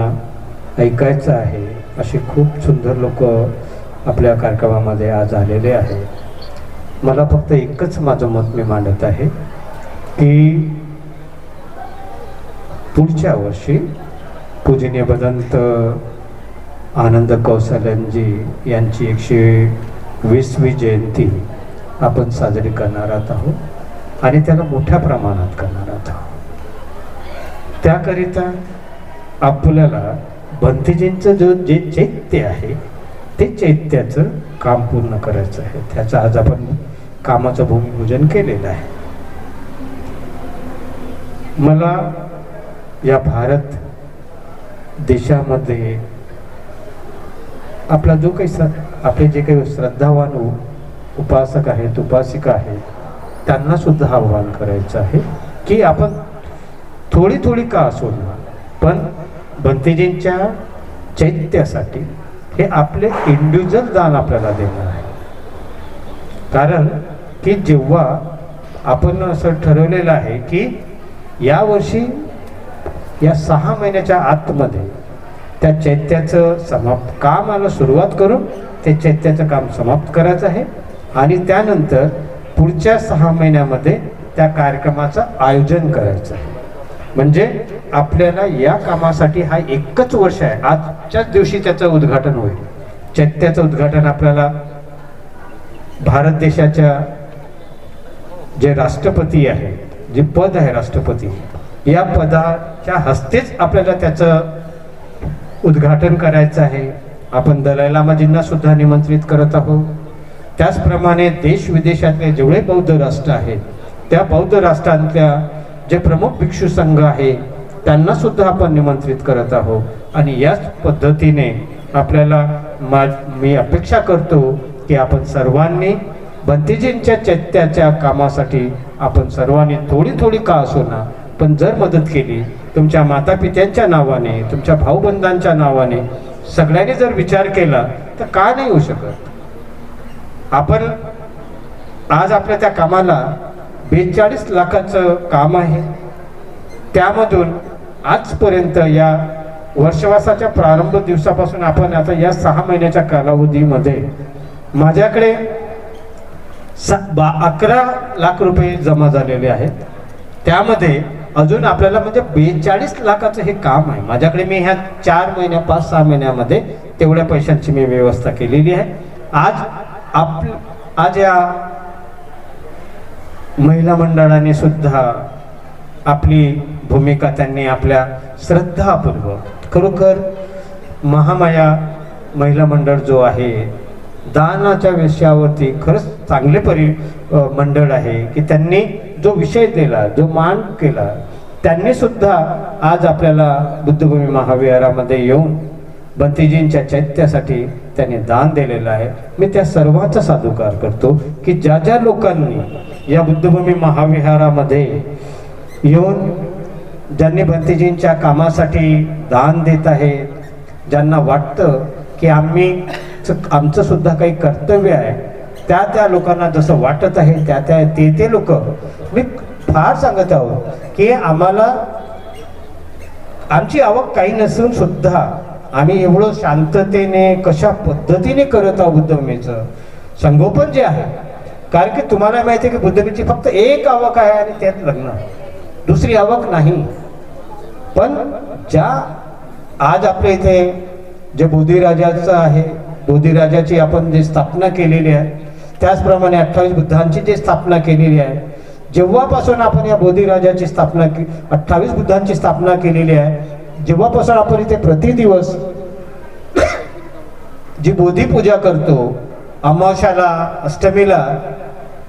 Speaker 3: ऐकायचं आहे असे खूप सुंदर लोक आपल्या कार्यक्रमामध्ये आज आलेले आहेत. मला फक्त एकच माझं मत मी मांडत आहे की पुढच्या वर्षी पूजनीय भदंत आनंद कौशल्यांजी यांची 120वी जयंती आपण साजरी करणार आहोत आणि त्याला मोठ्या प्रमाणात करणार आहोत. त्याकरिता आपल्याला भंतेजींचं जे चैत्य आहे ते चैत्याचं काम पूर्ण करायचं आहे. त्याचं आज आपण कामाचं भूमिपूजन केलेलं आहे. मला या भारत देशामध्ये आपला जो काही आपले जे काही श्रद्धावान उपासक आहेत उपासिका आहेत त्यांना सुद्धा आव्हान करायचं आहे की आपण थोडी थोडी का असोना पण भंतेजींच्या चैत्यासाठी हे आपले इंडिव्हिज्युअल दान आपल्याला देणार आहे. कारण की जेव्हा आपण असं ठरवलेलं आहे की यावर्षी या 6 महिन्याच्या आतमध्ये त्या चैत्याचं कामाला सुरुवात करून ते चैत्याचं काम समाप्त करायचं आहे आणि त्यानंतर पुढच्या 6 महिन्यामध्ये त्या कार्यक्रमाचं आयोजन करायचं आहे. म्हणजे आपल्याला या कामासाठी हा एकच वर्ष आहे. आजच्याच दिवशी त्याचं उद्घाटन होईल. चैत्याचं उद्घाटन आपल्याला भारत देशाच्या जे राष्ट्रपती आहे, जे पद आहे राष्ट्रपती, या पदाच्या हस्तेच आपल्याला त्याचं उद्घाटन करायचं आहे. आपण दलाई लामाजींना सुद्धा निमंत्रित करत आहोत. त्याचप्रमाणे देश विदेशातले जेवढे बौद्ध राष्ट्र आहेत त्या बौद्ध राष्ट्रांतल्या जे प्रमुख भिक्षू संघ आहे त्यांना सुद्धा आपण निमंत्रित करत आहोत आणि याच पद्धतीने आपल्याला मी अपेक्षा करतो की आपण सर्वांनी भंतेजींच्या चैत्याच्या कामासाठी आपण सर्वांनी थोडी थोडी का असोना पण जर मदत केली, तुमच्या मातापित्यांच्या नावाने, तुमच्या भाऊबंधांच्या नावाने सगळ्यांनी जर विचार केला तर का नाही होऊ शकत. आपण आज आपल्या त्या कामाला 42 लाखाचं काम आहे. त्यामधून आजपर्यंत या वर्षवासाच्या प्रारंभ दिवसापासून आपण आता या 6 महिन्याच्या कालावधीमध्ये माझ्याकडे 11 लाख रुपये जमा झालेले आहेत. त्यामध्ये अजून आपल्याला म्हणजे 42 लाखाचं हे काम आहे. माझ्याकडे मी ह्या 4 महिन्या 5-6 महिन्यामध्ये तेवढ्या पैशांची मी व्यवस्था केलेली आहे. आज या महिला मंडळाने सुद्धा आपली भूमिका त्यांनी आपल्या श्रद्धापूर्वक खरोखर महामाया महिला मंडळ जो आहे दानाच्या विषयावरती खरंच चांगले मंडळ आहे की त्यांनी जो विषय दिला, जो मान केला, त्यांनी सुद्धा आज आपल्याला बुद्धभूमी महाविहारामध्ये येऊन भंतेजींच्या चैत्यासाठी त्यांनी दान दिलेलं आहे. मी त्या सर्वांचा साधुकार करतो की ज्या ज्या लोकांनी या बुद्धभूमी महाविहारामध्ये येऊन ज्यांनी भंतेजींच्या कामासाठी दान देत आहेत, ज्यांना वाटतं की आमचं सुद्धा काही कर्तव्य आहे, त्या लोकांना जसं वाटत आहे ते लोक मी फार सांगत आहोत की आम्हाला आमची आवक काही नसून सुद्धा आम्ही एवढं शांततेने कशा पद्धतीने करत आहोत बुद्धभूमीचं संगोपन जे आहे कारण की तुम्हाला माहिती आहे की बुद्धबीची फक्त एक आवक आहे आणि त्यात लग्न, दुसरी आवक नाही. पण ज्या आज आपल्या इथे जे बोधिराजाचं आहे, बोधिराजाची आपण जी स्थापना केलेली आहे, त्याचप्रमाणे 28 बुद्धांची जी स्थापना केलेली आहे, जेव्हापासून आपण या बोधिराजाची स्थापना 28 बुद्धांची स्थापना केलेली आहे, जेव्हापासून आपण इथे प्रतिदिवस जी बोधिपूजा करतो, अमावस्याला अष्टमीला,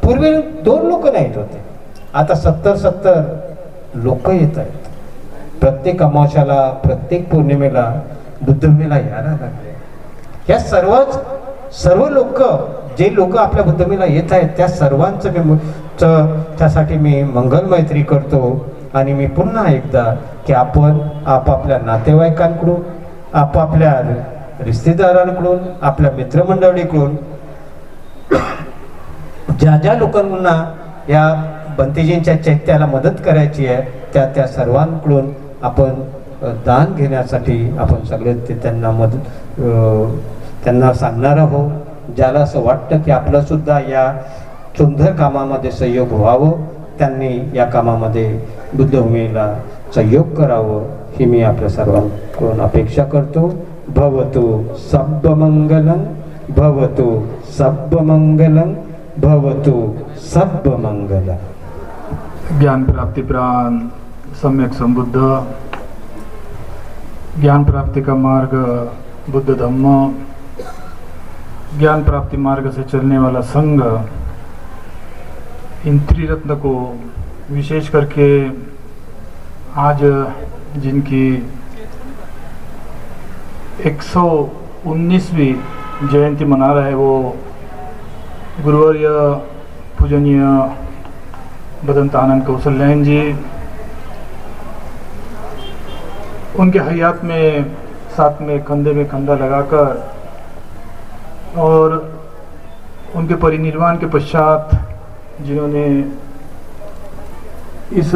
Speaker 3: पूर्वी 2 लोक नाही येत होते, आता 70 लोक येत आहेत. प्रत्येक अमावस्याला, प्रत्येक पौर्णिमेला, बुद्धमेला यायला लागले. या सर्व लोक, जे लोक आपल्या बुद्धमेला येत आहेत, त्या सर्वांचं त्यासाठी मी मंगल मैत्री करतो. आणि मी पुन्हा एकदा की आपण आपापल्या नातेवाईकांकडून, आपापल्या रिश्तेदारांकडून, आपल्या मित्रमंडळीकडून ज्या लोकांना या बंतेजींच्या चैत्याला मदत करायची आहे, त्या सर्वांकडून आपण दान घेण्यासाठी आपण सगळे ते त्यांना सांगणार आहोत. ज्याला असं वाटतं की आपलं सुद्धा या सुंदर कामामध्ये सहयोग व्हावं, त्यांनी या कामामध्ये बुद्धभूमीला सहयोग करावं, ही मी आपल्या सर्वांकडून अपेक्षा करतो. भवतु सब्बमंगलं, भवतु सब्बमंगलं, भवतु सब्बमंगलं.
Speaker 9: ज्ञान प्राप्ति प्राण सम्यक संबुद्ध, ज्ञान प्राप्ति का मार्ग बुद्ध धम्म, ज्ञान प्राप्ति मार्ग से चलने वाला संघ, इन त्रिरत्न को विशेष करके आज जिनकी 119वीं जयंती मना रहे, वो गुरुवर्य पूजनीय भदंत आनंद कौशल्यायन जी, उनके हयात में साथ में कंधे में कंधा लगाकर और उनके परिनिर्वाण के पश्चात जिन्होंने इस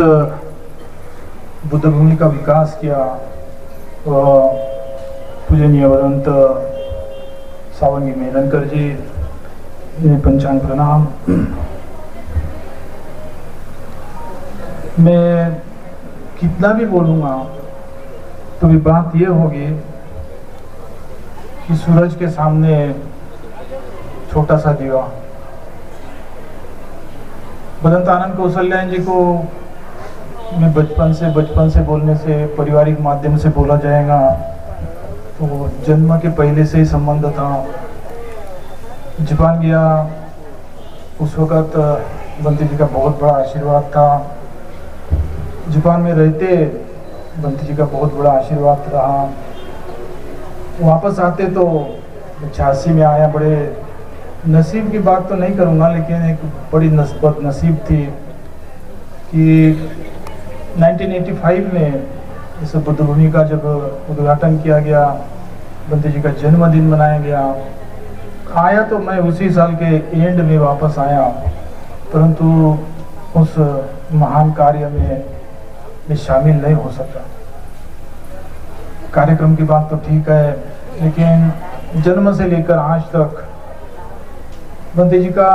Speaker 9: बुद्ध भूमि का विकास किया, वह पूजनीय भदंत सावंगी मेलनकर जी, पंचांग प्रणाम. मैं कितना भी बोलूँगा तो भी बात यह होगी कि सूरज के सामने छोटा सा दीवा. भदंत आनंद कौशल्यायन जी को मैं बचपन से बोलने से, पारिवारिक माध्यम से बोला जाएगा तो जन्म के पहले से ही संबंध था. जापान गया उस वक़्त बंते जी का बहुत बड़ा आशीर्वाद था. जापान में रहते बंते जी का बहुत बड़ा आशीर्वाद रहा. वापस आते तो 86 में आया. बड़े नसीब की बात तो नहीं करूँगा, लेकिन एक बड़ी बदनसीब थी कि 1985 में इस बुद्ध भूमि का जब उद्घाटन किया गया, बंते जी का जन्मदिन मनाया गया. आया तो मैं उसी साल के एंड में वापस आया, परंतु उस महान कार्य में मैं शामिल नहीं हो सका. कार्यक्रम की बात तो ठीक है, लेकिन जन्म से लेकर आज तक बंते जी का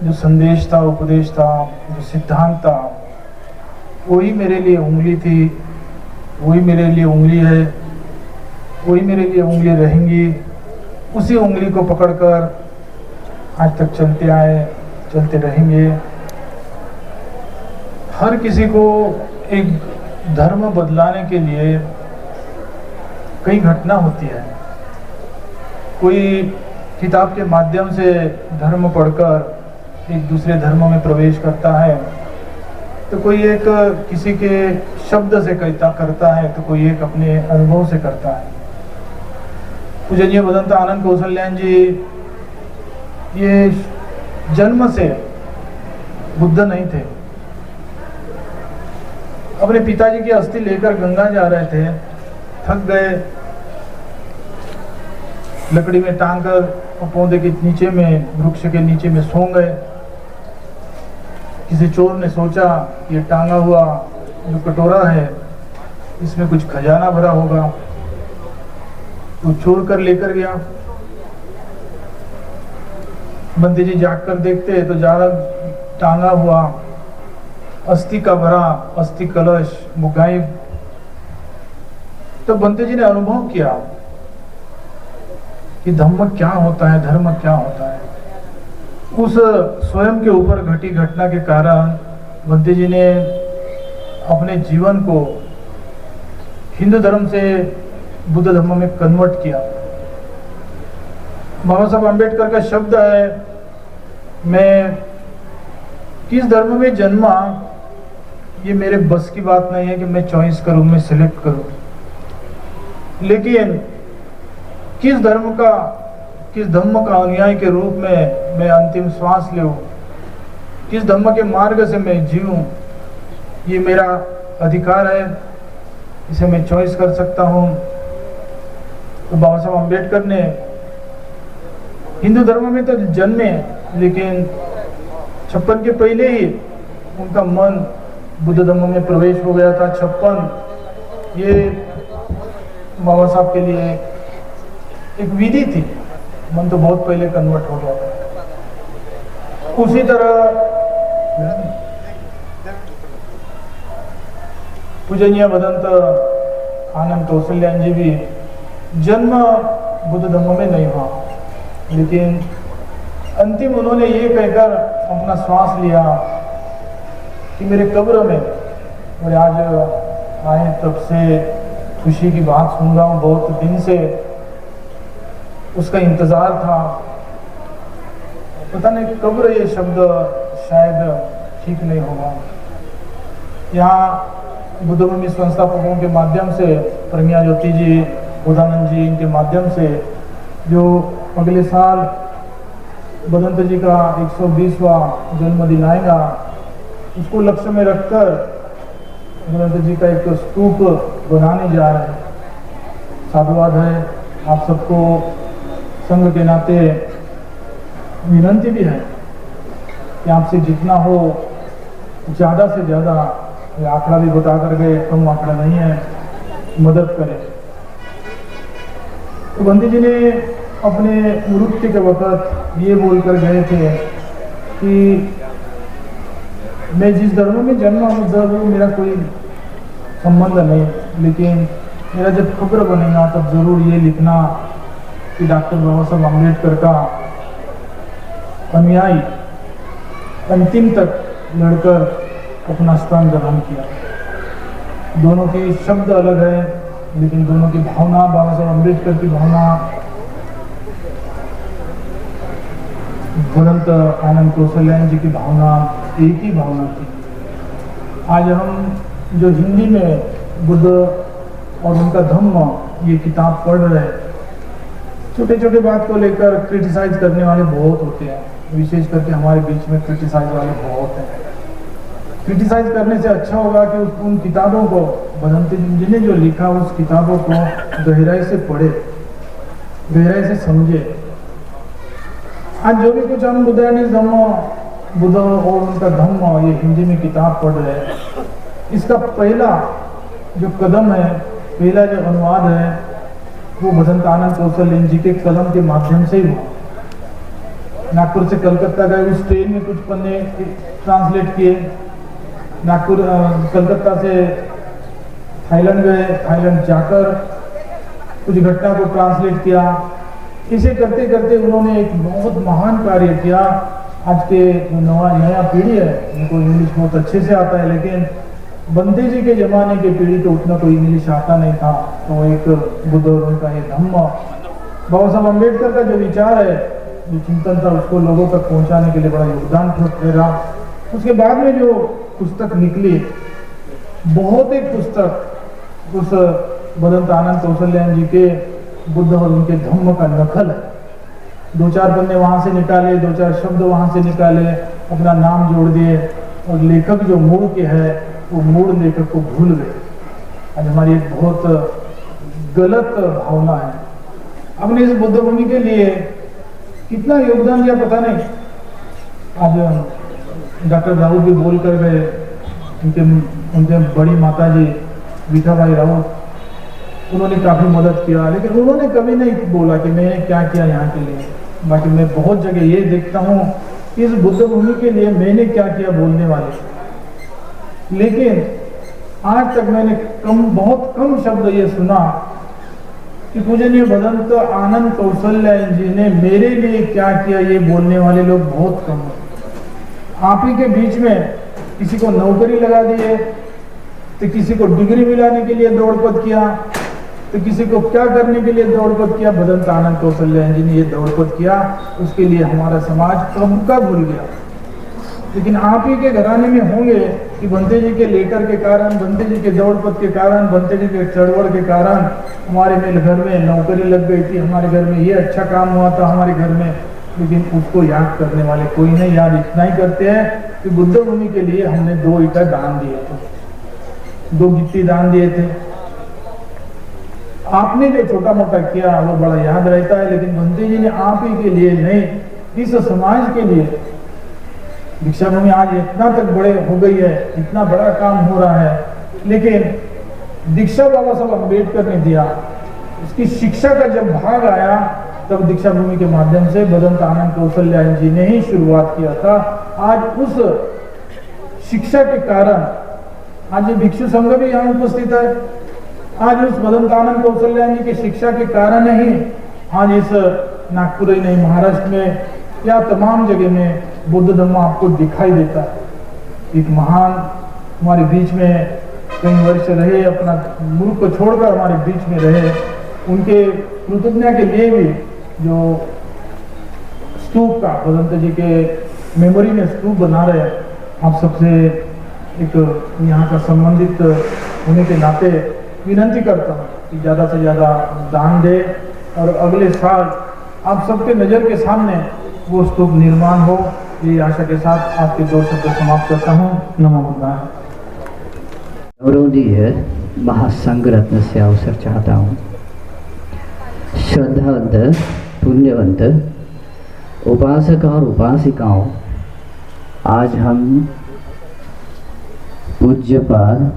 Speaker 9: जो संदेश था, उपदेश था, जो सिद्धांत था, वही मेरे लिए उंगली थी, वही मेरे लिए उंगली है, वही मेरे लिए उंगली रहेंगी. उसी उंगली को पकड़कर आज तक चलते आए, चलते रहेंगे. हर किसी को एक धर्म बदलाने के लिए कई घटना होती है. कोई किताब के माध्यम से धर्म पढ़कर एक दूसरे धर्म में प्रवेश करता है, तो कोई एक किसी के शब्द से करता है, तो कोई एक अपने अनुभव से करता है. पूजनीय भदंत आनंद कौशल्यायन जी ये जन्म से बुद्ध नहीं थे. अपने पिताजी की अस्थि लेकर गंगा जा रहे थे, थक गए, लकड़ी में टांग कर पौधे के नीचे में, वृक्ष के नीचे में सो गए. किसी चोर ने सोचा ये टांगा हुआ जो कटोरा है इसमें कुछ खजाना भरा होगा, तो चोर कर लेकर गया. बंती जी जाकर देखते तो ज़्यादा टांगा हुआ अस्थि का भरा अस्थि कलश वो गायब। तो बंती जी ने अनुभव किया कि धम्म क्या होता है, धर्म क्या होता है। उस स्वयं के ऊपर घटी घटना के कारण बंती जी ने अपने जीवन को हिंदू धर्म से बुद्ध धर्म में कन्वर्ट किया। बाबा साहब अम्बेडकर का शब्द है, मैं किस धर्म में जन्मा ये मेरे बस की बात नहीं है कि मैं चॉइस करूं, मैं सिलेक्ट करूं, लेकिन किस धर्म का अनुयायी के रूप में मैं अंतिम श्वास लूं, किस धर्म के मार्ग से मैं जीऊं, ये मेरा अधिकार है, इसे मैं चॉइस कर सकता हूं। तो बाबा साहब अम्बेडकर ने हिंदू धर्म में तो जन्मे, लेकिन 56 के पहले ही उनका मन बुद्ध धर्म में प्रवेश हो गया था। 56 ये बाबा साहब के लिए एक विधि थी, मन तो बहुत पहले कन्वर्ट हो गया था। उसी तरह पूजनीय भदंत आनंद कौशल्यान जी भी जन्म बुद्ध धर्म में नहीं हुआ, लेकिन अंतिम उन्होंने ये कहकर अपना श्वास लिया कि मेरे कब्र में, और आज आए तब से खुशी की बात सुन रहा हूँ, बहुत दिन से उसका इंतजार था। पता नहीं कब्र ये शब्द शायद ठीक नहीं होगा। यहाँ बुद्ध भूमि संस्थापकों के माध्यम से प्रज्ञा ज्योति जी, बुधानंद जी, इनके माध्यम से जो अगले साल बदंत जी का 120वां जन्मदिन आएगा, उसको लक्ष्य में रखकर बदंत जी का एक स्तूप बनाने जा रहे हैं। साधुवाद है, आप सबको संघ के नाते विनंती भी है कि आपसे जितना हो ज़्यादा से ज़्यादा, आंकड़ा भी बता कर गए, कम आंकड़ा नहीं है, मदद करें। तो बंदी जी ने अपने मृत्यु के वक्त ये बोलकर गए थे कि मैं जिस धर्म में जन्मा हूँ मेरा कोई संबंध नहीं, लेकिन मेरा जब खबर बनेगा तब जरूर ये लिखना कि डॉक्टर बाबा साहब अम्बेडकर का अनुयायी अंतिम तक लड़कर अपना स्थान ग्रहण किया। दोनों के शब्द अलग है, लेकिन दोनों की भावना, बाबा साहब अम्बेडकर की भावना, भदंत आनंद कौशल्यान जी की भावना एक ही भावना थी। आज हम जो हिंदी में बुद्ध और उनका धम्म ये किताब पढ़ रहे हैं, छोटे छोटे बात को लेकर क्रिटिसाइज करने वाले बहुत होते हैं, विशेष करके हमारे बीच में क्रिटिसाइज वाले बहुत हैं। क्रिटिसाइज करने से अच्छा होगा कि उन किताबों को, बदंत जी ने जो लिखा उस किताबों को गहराई से पढ़े, गहराई से समझे। आज जो भी कुछ हम बुद्ध और उनका धम्म ये हिंदी में किताब पढ़ रहे हैं, इसका पहला जो कदम है, पहला जो अनुवाद है, वो बदंत आनंद कौशल्यान जी के कलम के माध्यम से ही हुआ। नागपुर से कलकत्ता गए, उस ट्रेन में कुछ पन्ने ट्रांसलेट किए। नागपुर कलकत्ता से थाईलैंड गए, थाईलैंड जाकर कुछ घटना को ट्रांसलेट किया। इसे करते करते उन्होंने एक बहुत महान कार्य किया। आज के नया पीढ़ी है, उनको इंग्लिश बहुत अच्छे से आता है, लेकिन बंदे जी के ज़माने की पीढ़ी को उतना कोई इंग्लिश आता नहीं था। तो एक बुद्ध और उनका ये धम्म, बाबा साहब अम्बेडकर का जो विचार है, जो चिंतन था, उसको लोगों तक पहुंचाने के लिए बड़ा योगदान दे रहा। उसके बाद में जो पुस्तक निकली, बहुत एक पुस्तक उस बदंत आनंद कौशल्यान जी के बुद्ध और उनके धम्म का नकल है। 2-4 पन्ने वहाँ से निकाले, 2-4 शब्द वहाँ से निकाले, अपना नाम जोड़ दिए, और लेखक जो मूल के है वो मूल लेखक को भूल गए। आज हमारी एक बहुत गलत भावना है। हमने इस बुद्ध भूमि के लिए कितना योगदान दिया पता नहीं। आज डॉक्टर राउत भी बोल कर गए, उनके बड़ी माता जी वीठाबाई राउत, उन्होंने काफ़ी मदद किया, लेकिन उन्होंने कभी नहीं बोला कि मैंने क्या किया यहाँ के लिए। बाकी मैं बहुत जगह ये देखता हूँ इस बुद्ध भूमि के लिए मैंने क्या किया बोलने वाले, लेकिन आज तक मैंने बहुत कम शब्द ये सुना कि पूजनीय भदंत आनंद कौशल्यायन जी ने मेरे लिए क्या किया, ये बोलने वाले लोग बहुत कम हैं। आप ही के बीच में किसी को नौकरी लगा दिए, तो किसी को डिग्री मिलाने के लिए दौड़पद किया, तो किसी को क्या करने के लिए दौड़पद किया। भदंत आनंद कौशल्यायन जी ने ये दौड़पद किया, उसके लिए हमारा समाज कब का भूल गया। लेकिन आप ही के घराने में होंगे कि बंते जी के लेटर के कारण, बंते जी के दौड़पद के कारण, बंते जी के चढ़वड़ के कारण हमारे में घर में नौकरी लग गई थी, हमारे घर में ये अच्छा काम हुआ था हमारे घर में, लेकिन उसको याद करने वाले कोई नहीं। याद इतना ही करते हैं कि बुद्ध भूमि के लिए हमने 2 ईटा दान दिए थे, 2 गिट्टी दान दिए थे। आपने जो छोटा मोटा किया वो बड़ा याद रहता है, लेकिन बंते जी ने आप ही के लिए नहीं, इस समाज के लिए दीक्षा भूमि आज इतना तक बड़े हो गई है, इतना बड़ा काम हो रहा है, लेकिन दीक्षा बाबा साहब अम्बेडकर ने दिया। उसकी शिक्षा का जब भाग आया तब दीक्षा भूमि के माध्यम से भदंत आनंद कौशल्यायन जी ने ही शुरुआत किया था। आज उस शिक्षा के कारण आज ये भिक्षु संघ भी यहाँ उपस्थित है। आज उस भदंत आनंद कौशल्यायन जी की शिक्षा के कारण ही आज इस नागपुर ही नहीं, महाराष्ट्र में या तमाम जगह में बुद्ध धर्म आपको दिखाई देता है। एक महान हमारे बीच में कई वर्ष रहे, अपना मुल्क को छोड़कर हमारे बीच में रहे, उनके कृतज्ञता के लिए भी जो स्तूप का भदंत जी के मेमोरी में स्तूप बना रहे हैं, आप सबसे एक यहाँ का संबंधित होने के नाते विनती करता हूँ कि ज़्यादा से ज़्यादा दान दे और अगले साल आप सबके नज़र के सामने वो स्तूप निर्माण हो। ये आशा के साथ आपके 2 शब्द समाप्त करता हूँ। नमो बुद्धाय।
Speaker 4: गौरवनीय महासंघ रत्न से अवसर चाहता हूँ। श्रद्धावंत, पुण्यवंत उपासक और उपासिकाओं, आज हम पूज्यपाद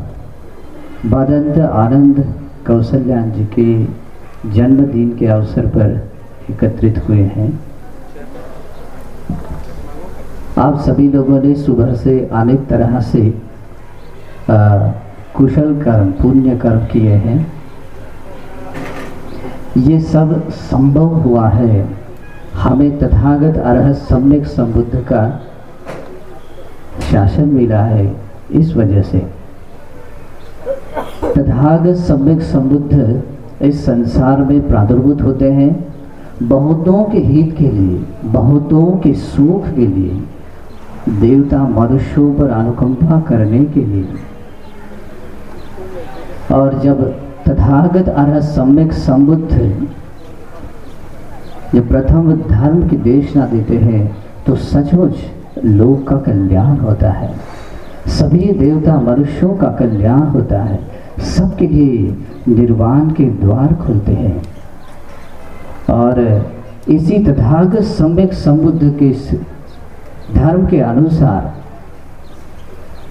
Speaker 4: भदंत आनंद कौशल्यायन जी के जन्मदिन के अवसर पर एकत्रित हुए हैं। आप सभी लोगों ने सुबह से अनेक तरह से कुशल कर्म, पुण्य कर्म किए हैं। ये सब संभव हुआ है हमें तथागत अरहत सम्यक संबुद्ध का शासन मिला है। इस वजह से तथागत सम्यक संबुद्ध इस संसार में प्रादुर्भूत होते हैं, बहुतों के हित के लिए, बहुतों के सुख के लिए, देवता मनुष्यों पर अनुकंपा करने के लिए। और जब तथागत अरहत सम्यक संबुद्ध जब प्रथम धर्म की देशना देते हैं तो सचमुच लोक का कल्याण होता है, सभी देवता मनुष्यों का कल्याण होता है, सबके लिए निर्वाण के द्वार खुलते हैं। और इसी तथागत सम्यक संबुद्ध के धर्म के अनुसार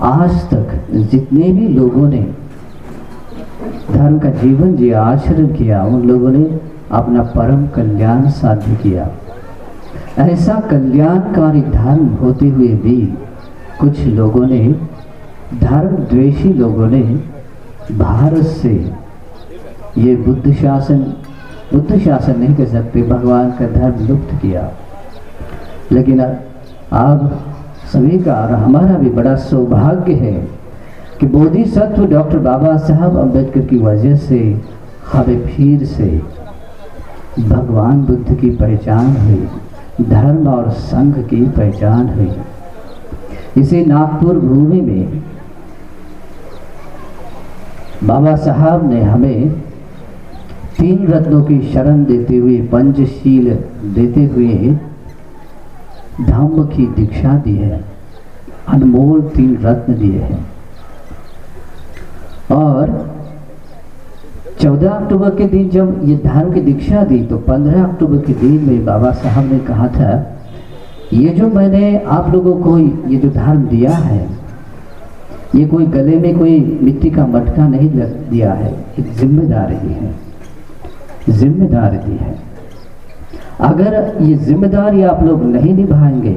Speaker 4: आज तक जितने भी लोगों ने धर्म का जीवन जिया, आचरण किया, उन लोगों ने अपना परम कल्याण साध्य किया। ऐसा कल्याणकारी धर्म होते हुए भी कुछ लोगों ने, धर्म द्वेषी लोगों ने भारत से ये बुद्ध शासन नहीं कह सकते, भगवान का धर्म लुप्त किया। लेकिन अब सभी का और हमारा भी बड़ा सौभाग्य है कि बोधिसत्व डॉक्टर बाबा साहब अम्बेडकर की वजह से हमें फिर से भगवान बुद्ध की पहचान हुई, धर्म और संघ की पहचान हुई। इसी नागपुर भूमि में बाबा साहब ने हमें 3 रत्नों की शरण देते हुए, पंचशील देते हुए धम्म की दीक्षा दी है, अनमोल 3 रत्न दिए हैं। और 14 अक्टूबर के दिन जब ये धर्म की दीक्षा दी तो 15 अक्टूबर के दिन में बाबा साहब ने कहा था, ये जो मैंने आप लोगों को ये जो धर्म दिया है, ये कोई गले में कोई मिट्टी का मटका नहीं दिया है, एक जिम्मेदारी दी है, जिम्मेदारी दी है। अगर ये जिम्मेदारी आप लोग नहीं निभाएंगे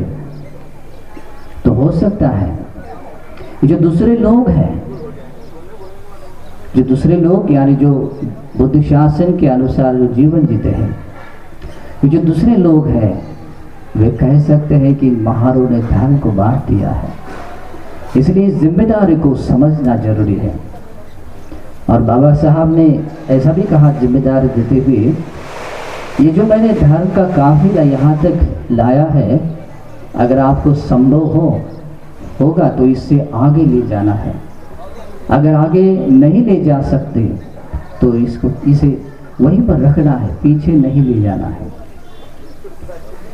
Speaker 4: तो हो सकता है जो दूसरे लोग हैं, जो दूसरे लोग यानी जो बुद्ध शासन के अनुसार जो जीवन जीते हैं, जो दूसरे लोग हैं वे कह सकते हैं कि महारों ने धर्म को बांट दिया है। इसलिए जिम्मेदारी को समझना जरूरी है। और बाबा साहब ने ऐसा भी कहा जिम्मेदारी देते हुए, ये जो मैंने धर्म का काफिला यहाँ तक लाया है, अगर आपको संभव होगा तो इससे आगे ले जाना है। अगर आगे नहीं ले जा सकते तो इसे वहीं पर रखना है, पीछे नहीं ले जाना है।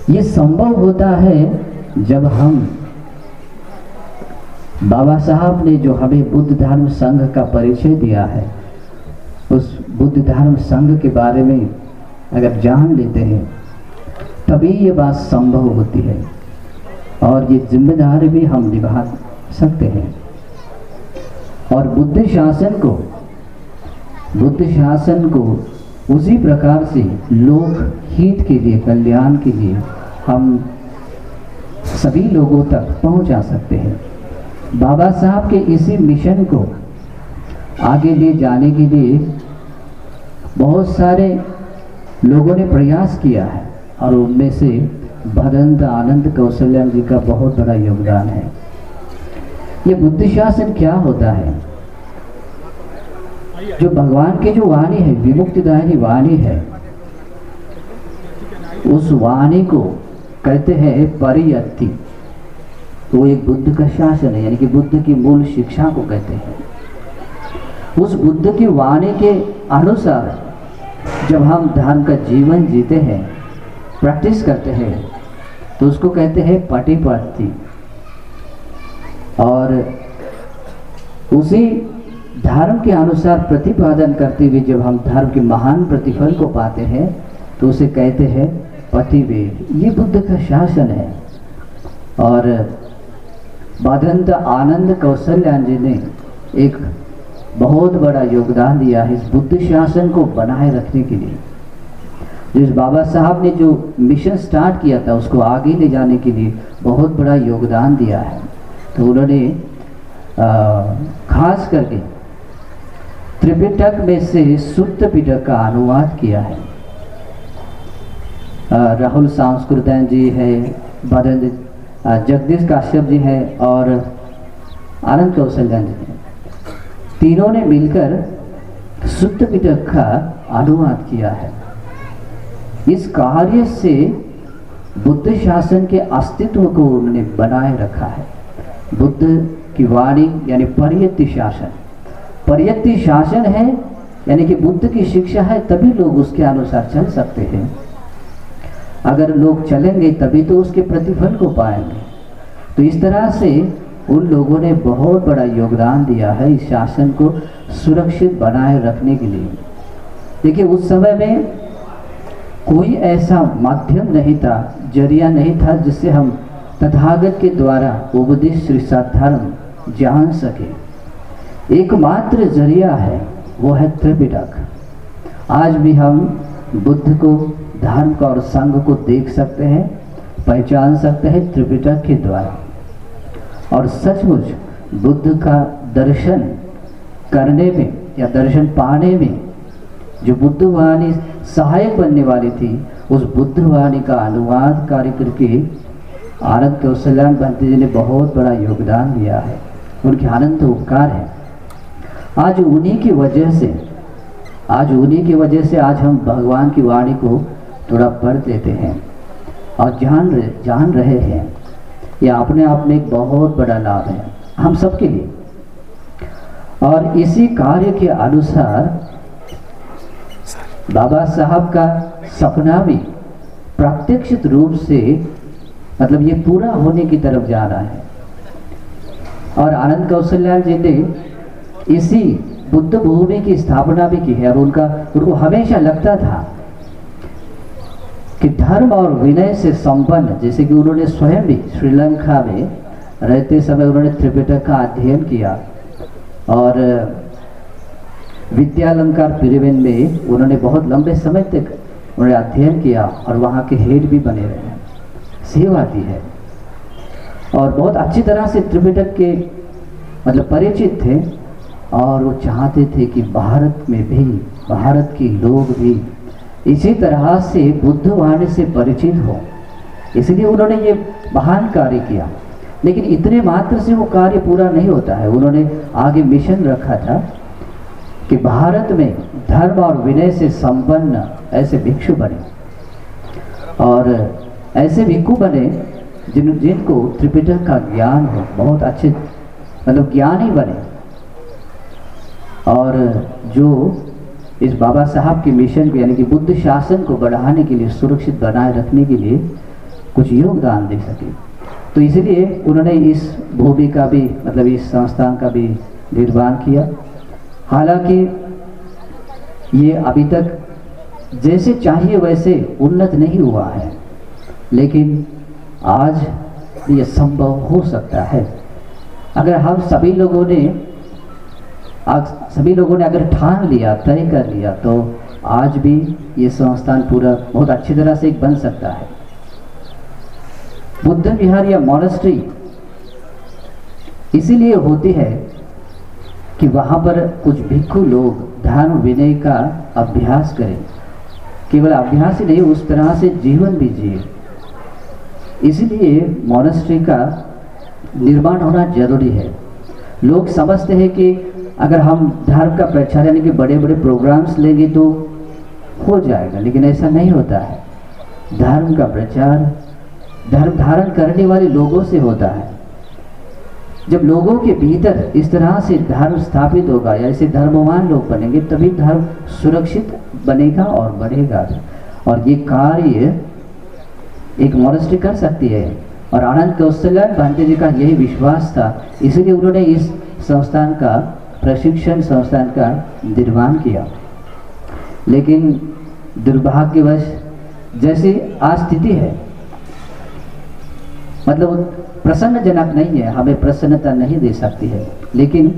Speaker 4: ये संभव होता है जब हम बाबा साहब ने जो हमें बुद्ध धर्म संघ का परिचय दिया है, उस बुद्ध धर्म संघ के बारे में अगर जान लेते हैं तभी ये बात संभव होती है और ये जिम्मेदारी भी हम निभा सकते हैं। और बुद्ध शासन को उसी प्रकार से लोक हित के लिए, कल्याण के लिए हम सभी लोगों तक पहुंचा सकते हैं। बाबा साहब के इसी मिशन को आगे ले जाने के लिए बहुत सारे लोगों ने प्रयास किया है और उनमें से भदंत आनंद कौशल्यान जी का बहुत बड़ा योगदान है। ये बुद्ध शासन क्या होता है? जो भगवान की जो वाणी है, विमुक्तिदायिनी वाणी है, उस वाणी को कहते हैं परियत्ति। वो एक बुद्ध का शासन है, यानी कि बुद्ध की मूल शिक्षा को कहते हैं। उस बुद्ध की वाणी के अनुसार जब हम धर्म का जीवन जीते हैं, प्रैक्टिस करते हैं, तो उसको कहते हैं पटिपत्ति। और उसी धर्म के अनुसार प्रतिपादन करते हुए जब हम धर्म के महान प्रतिफल को पाते हैं तो उसे कहते हैं पतिवेद। ये बुद्ध का शासन है। और भदंत आनंद कौशल्यान जी ने एक बहुत बड़ा योगदान दिया है इस बुद्ध शासन को बनाए रखने के लिए। जिस बाबा साहब ने जो मिशन स्टार्ट किया था उसको आगे ले जाने के लिए बहुत बड़ा योगदान दिया है। तो उन्होंने खास करके त्रिपिटक में से सुत्त पिटक का अनुवाद किया है। राहुल सांस्कृतन जी है, जगदीश काश्यप जी है और आनंद कौशल्यान जी है। तीनों ने मिलकर सुत्त पिटक का अनुवाद किया है। इस कार्य से बुद्ध शासन के अस्तित्व को उन्होंने बनाए रखा है। बुद्ध की वाणी यानी परियत्ति शासन, परियत्ति शासन है, यानी कि बुद्ध की शिक्षा है तभी लोग उसके अनुसार चल सकते हैं। अगर लोग चलेंगे तभी तो उसके प्रतिफल को पाएंगे। तो इस तरह से उन लोगों ने बहुत बड़ा योगदान दिया है इस शासन को सुरक्षित बनाए रखने के लिए। देखिए उस समय में कोई ऐसा माध्यम नहीं था, जरिया नहीं था जिससे हम तथागत के द्वारा उपदेश श्री धर्म जान सके। एकमात्र जरिया है वो है त्रिपिटक। आज भी हम बुद्ध को, धर्म को और संघ को देख सकते हैं, पहचान सकते हैं त्रिपिटक के द्वारा। और सचमुच बुद्ध का दर्शन करने में या दर्शन पाने में जो बुद्ध वाणी सहायक बनने वाली थी, उस बुद्ध वाणी का अनुवाद कार्य करके आनंद कौशल्यान भंते जी ने बहुत बड़ा योगदान दिया है। उनके अनंत उपकार है। आज उन्हीं की वजह से आज हम भगवान की वाणी को थोड़ा पढ़ लेते हैं और जान रहे हैं। यह अपने आप में एक बहुत बड़ा लाभ है हम सबके लिए। और इसी कार्य के अनुसार बाबा साहब का सपना भी प्रत्यक्ष रूप से मतलब ये पूरा होने की तरफ जा रहा है। और आनंद कौशल्यान जी ने इसी बुद्ध भूमि की स्थापना भी की है। और उनको हमेशा लगता था कि धर्म और विनय से संपन्न, जैसे कि उन्होंने स्वयं भी श्रीलंका में रहते समय उन्होंने त्रिपिटक का अध्ययन किया और विद्यालंकार पिरिवन में उन्होंने बहुत लंबे समय तक उन्होंने अध्ययन किया और वहाँ के हेड भी बने रहे हैं, सेवा दी है और बहुत अच्छी तरह से त्रिपिटक के मतलब परिचित थे। और वो चाहते थे कि भारत में भी, भारत के लोग भी इसी तरह से बुद्धवाणी से परिचित हो, इसलिए उन्होंने ये महान कार्य किया। लेकिन इतने मात्र से वो कार्य पूरा नहीं होता है। उन्होंने आगे मिशन रखा था कि भारत में धर्म और विनय से संपन्न ऐसे भिक्षु बने और ऐसे भिक्षु बने जिनको त्रिपिटक का ज्ञान हो, बहुत अच्छे मतलब ज्ञानी बने और जो इस बाबा साहब के मिशन को यानी कि बुद्ध शासन को बढ़ाने के लिए, सुरक्षित बनाए रखने के लिए कुछ योगदान दे सके। तो इसलिए उन्होंने इस भूमि का भी मतलब इस संस्थान का भी निर्माण किया। हालांकि ये अभी तक जैसे चाहिए वैसे उन्नत नहीं हुआ है, लेकिन आज ये संभव हो सकता है अगर हम सभी लोगों ने अगर ठान लिया, तय कर लिया, तो आज भी ये संस्थान पूरा बहुत अच्छी तरह से बन सकता है। बुद्ध विहार या मॉनेस्ट्री इसीलिए होती है कि वहाँ पर कुछ भिक्षु लोग धर्म विनय का अभ्यास करें, केवल अभ्यास ही नहीं, उस तरह से जीवन भी जिए। इसलिए मॉनेस्ट्री का निर्माण होना जरूरी है। लोग समझते हैं कि अगर हम धर्म का प्रचार यानी कि बड़े बड़े प्रोग्राम्स लेंगे तो हो जाएगा, लेकिन ऐसा नहीं होता है। धर्म का प्रचार धर्म धारण करने वाले लोगों से होता है। जब लोगों के भीतर इस तरह से धर्म स्थापित होगा या ऐसे धर्मवान लोग बनेंगे, तभी धर्म सुरक्षित बनेगा और बढ़ेगा। और ये कार्य एक मॉनेस्ट्री कर सकती है और आनंद कौशल्यान भांजे जी का यही विश्वास था, इसलिए उन्होंने इस संस्थान का प्रशिक्षण संस्थान का निर्माण किया। लेकिन दुर्भाग्यवश जैसी आज स्थिति है, मतलब प्रसन्नजनक नहीं है, हमें प्रसन्नता नहीं दे सकती है। लेकिन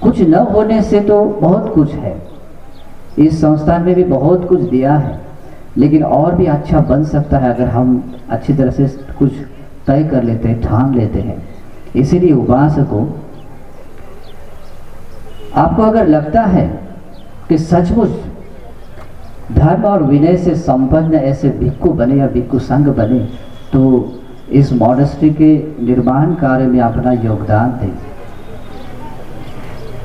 Speaker 4: कुछ न होने से तो बहुत कुछ है। इस संस्थान में भी बहुत कुछ दिया है, लेकिन और भी अच्छा बन सकता है अगर हम अच्छी तरह से कुछ तय कर लेते हैं, ठान लेते हैं। इसीलिए उपासकों, आपको अगर लगता है कि सचमुच धर्म और विनय से संपन्न ऐसे भिक्षु बने या भिक्षु संघ बने, तो इस मॉनेस्ट्री के निर्माण कार्य में अपना योगदान दें।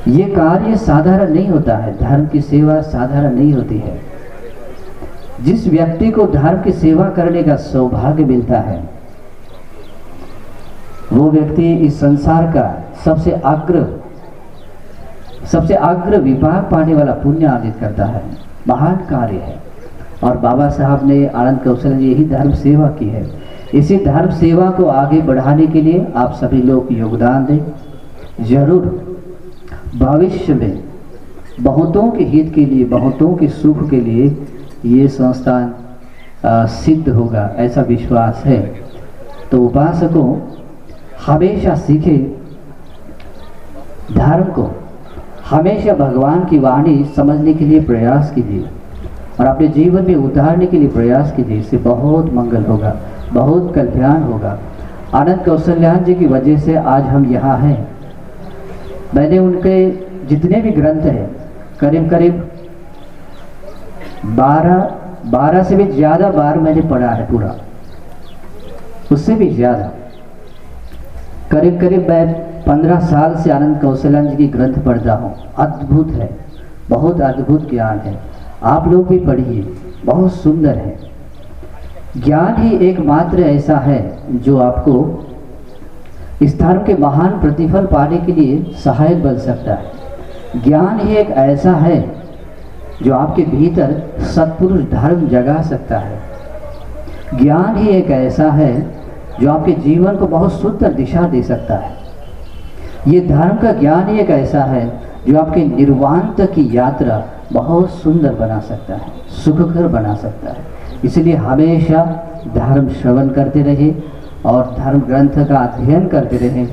Speaker 4: ये कार्य साधारण नहीं होता है, धर्म की सेवा साधारण नहीं होती है। जिस व्यक्ति को धर्म की सेवा करने का सौभाग्य मिलता है, वो व्यक्ति इस संसार का सबसे अग्र विभाग पाने वाला पुण्य अर्जित करता है। महान कार्य है। और बाबा साहब ने आनंद कौशल जी यही धर्म सेवा की है। इसी धर्म सेवा को आगे बढ़ाने के लिए आप सभी लोग योगदान दें। जरूर भविष्य में बहुतों के हित के लिए, बहुतों के सुख के लिए ये संस्थान सिद्ध होगा, ऐसा विश्वास है। तो उपासकों, हमेशा सीखे धर्म को, हमेशा भगवान की वाणी समझने के लिए प्रयास कीजिए और अपने जीवन में उतारने के लिए प्रयास कीजिए। इससे बहुत मंगल होगा, बहुत कल्याण होगा। आनंद कौशल्यान जी की वजह से आज हम यहाँ हैं। मैंने उनके जितने भी ग्रंथ हैं करीब करीब 12 से भी ज़्यादा बार मैंने पढ़ा है पूरा, उससे भी ज़्यादा। करीब करीब मैं 15 साल से आनंद कौशल्यान जी की ग्रंथ पढ़ता हूँ। अद्भुत है, बहुत अद्भुत ज्ञान है। आप लोग भी पढ़िए, बहुत सुंदर है। ज्ञान ही एकमात्र ऐसा है जो आपको इस धर्म के महान प्रतिफल पाने के लिए सहायक बन सकता है। ज्ञान ही एक ऐसा है जो आपके भीतर सत्पुरुष धर्म जगा सकता है। ज्ञान ही एक ऐसा है जो आपके जीवन को बहुत सुंदर दिशा दे सकता है। ये धर्म का ज्ञान ही एक ऐसा है जो आपके निर्वाण तक की यात्रा बहुत सुंदर बना सकता है, सुखकर बना सकता है। इसलिए हमेशा धर्म श्रवण करते रहिए और धर्म ग्रंथ का अध्ययन करते रहें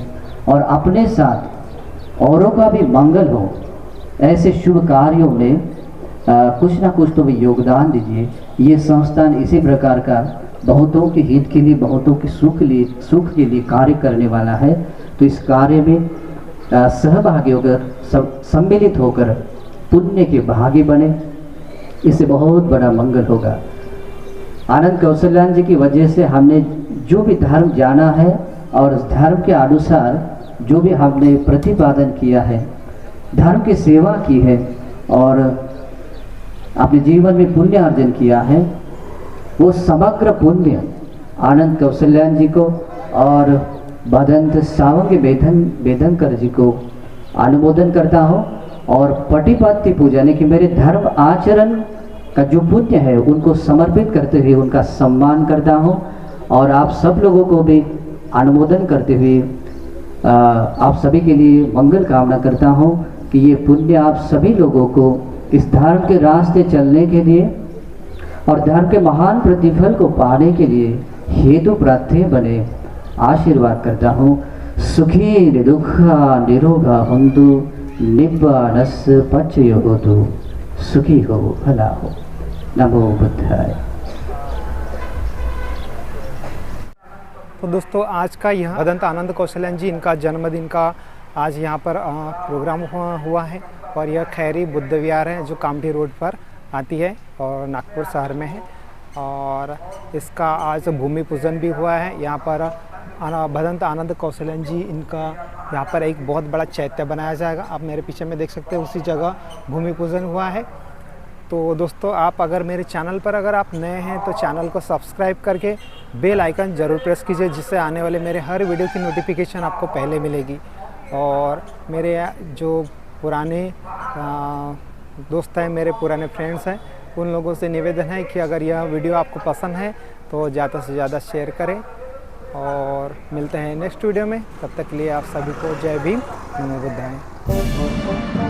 Speaker 4: और अपने साथ औरों का भी मंगल हो, ऐसे शुभ कार्यों में कुछ ना कुछ तो भी योगदान दीजिए। ये संस्थान इसी प्रकार का बहुतों के हित के लिए, बहुतों के सुख के लिए कार्य करने वाला है। तो इस कार्य में सहभागी होकर, सब सम्मिलित होकर पुण्य के भागी बने, इससे बहुत बड़ा मंगल होगा। आनंद कौशल्यान जी की वजह से हमने जो भी धर्म जाना है और उस धर्म के अनुसार जो भी हमने प्रतिपादन किया है, धर्म की सेवा की है और अपने जीवन में पुण्य अर्जन किया है, वो समग्र पुण्य आनंद कौशल्यान जी को और भदंत सावंग वेदनकर जी को अनुमोदन करता हूँ। और पटिपत्ति पूजा यानी कि मेरे धर्म आचरण का जो पुण्य है उनको समर्पित करते हुए उनका सम्मान करता हूँ। और आप सब लोगों को भी अनुमोदन करते हुए आप सभी के लिए मंगल कामना करता हूँ कि ये पुण्य आप सभी लोगों को इस धर्म के रास्ते चलने के लिए और धर्म के महान प्रतिफल को पाने के लिए हेतु प्रार्थी बने। आशीर्वाद करता हूँ। सुखी निरुखा निरोगा हुंदु निब्बानस पचयो होतु। सुखी हो, भला हो। नमो बुद्धाय।
Speaker 1: तो दोस्तों आज का यह भदंत आनंद कौशल्यान जी, इनका जन्मदिन का आज यहाँ पर प्रोग्राम हुआ है। और यह खैरी बुद्ध विहार है जो कामठी रोड पर आती है और नागपुर शहर में है। और इसका आज भूमि पूजन भी हुआ है। यहाँ पर भदंत आनंद कौशल्यान जी, इनका यहाँ पर एक बहुत बड़ा चैत्य बनाया जाएगा। आप मेरे पीछे में देख सकते हैं, उसी जगह भूमि पूजन हुआ है। तो दोस्तों आप अगर मेरे चैनल पर अगर आप नए हैं तो चैनल को सब्सक्राइब करके बेल आइकन ज़रूर प्रेस कीजिए, जिससे आने वाले मेरे हर वीडियो की नोटिफिकेशन आपको पहले मिलेगी। और मेरे जो पुराने दोस्त हैं, मेरे पुराने फ्रेंड्स हैं, उन लोगों से निवेदन है कि अगर यह वीडियो आपको पसंद है तो ज़्यादा से ज़्यादा शेयर करें। और मिलते हैं नेक्स्ट वीडियो में। तब तक के लिए आप सभी को जय भीम, नमो बुद्धाय।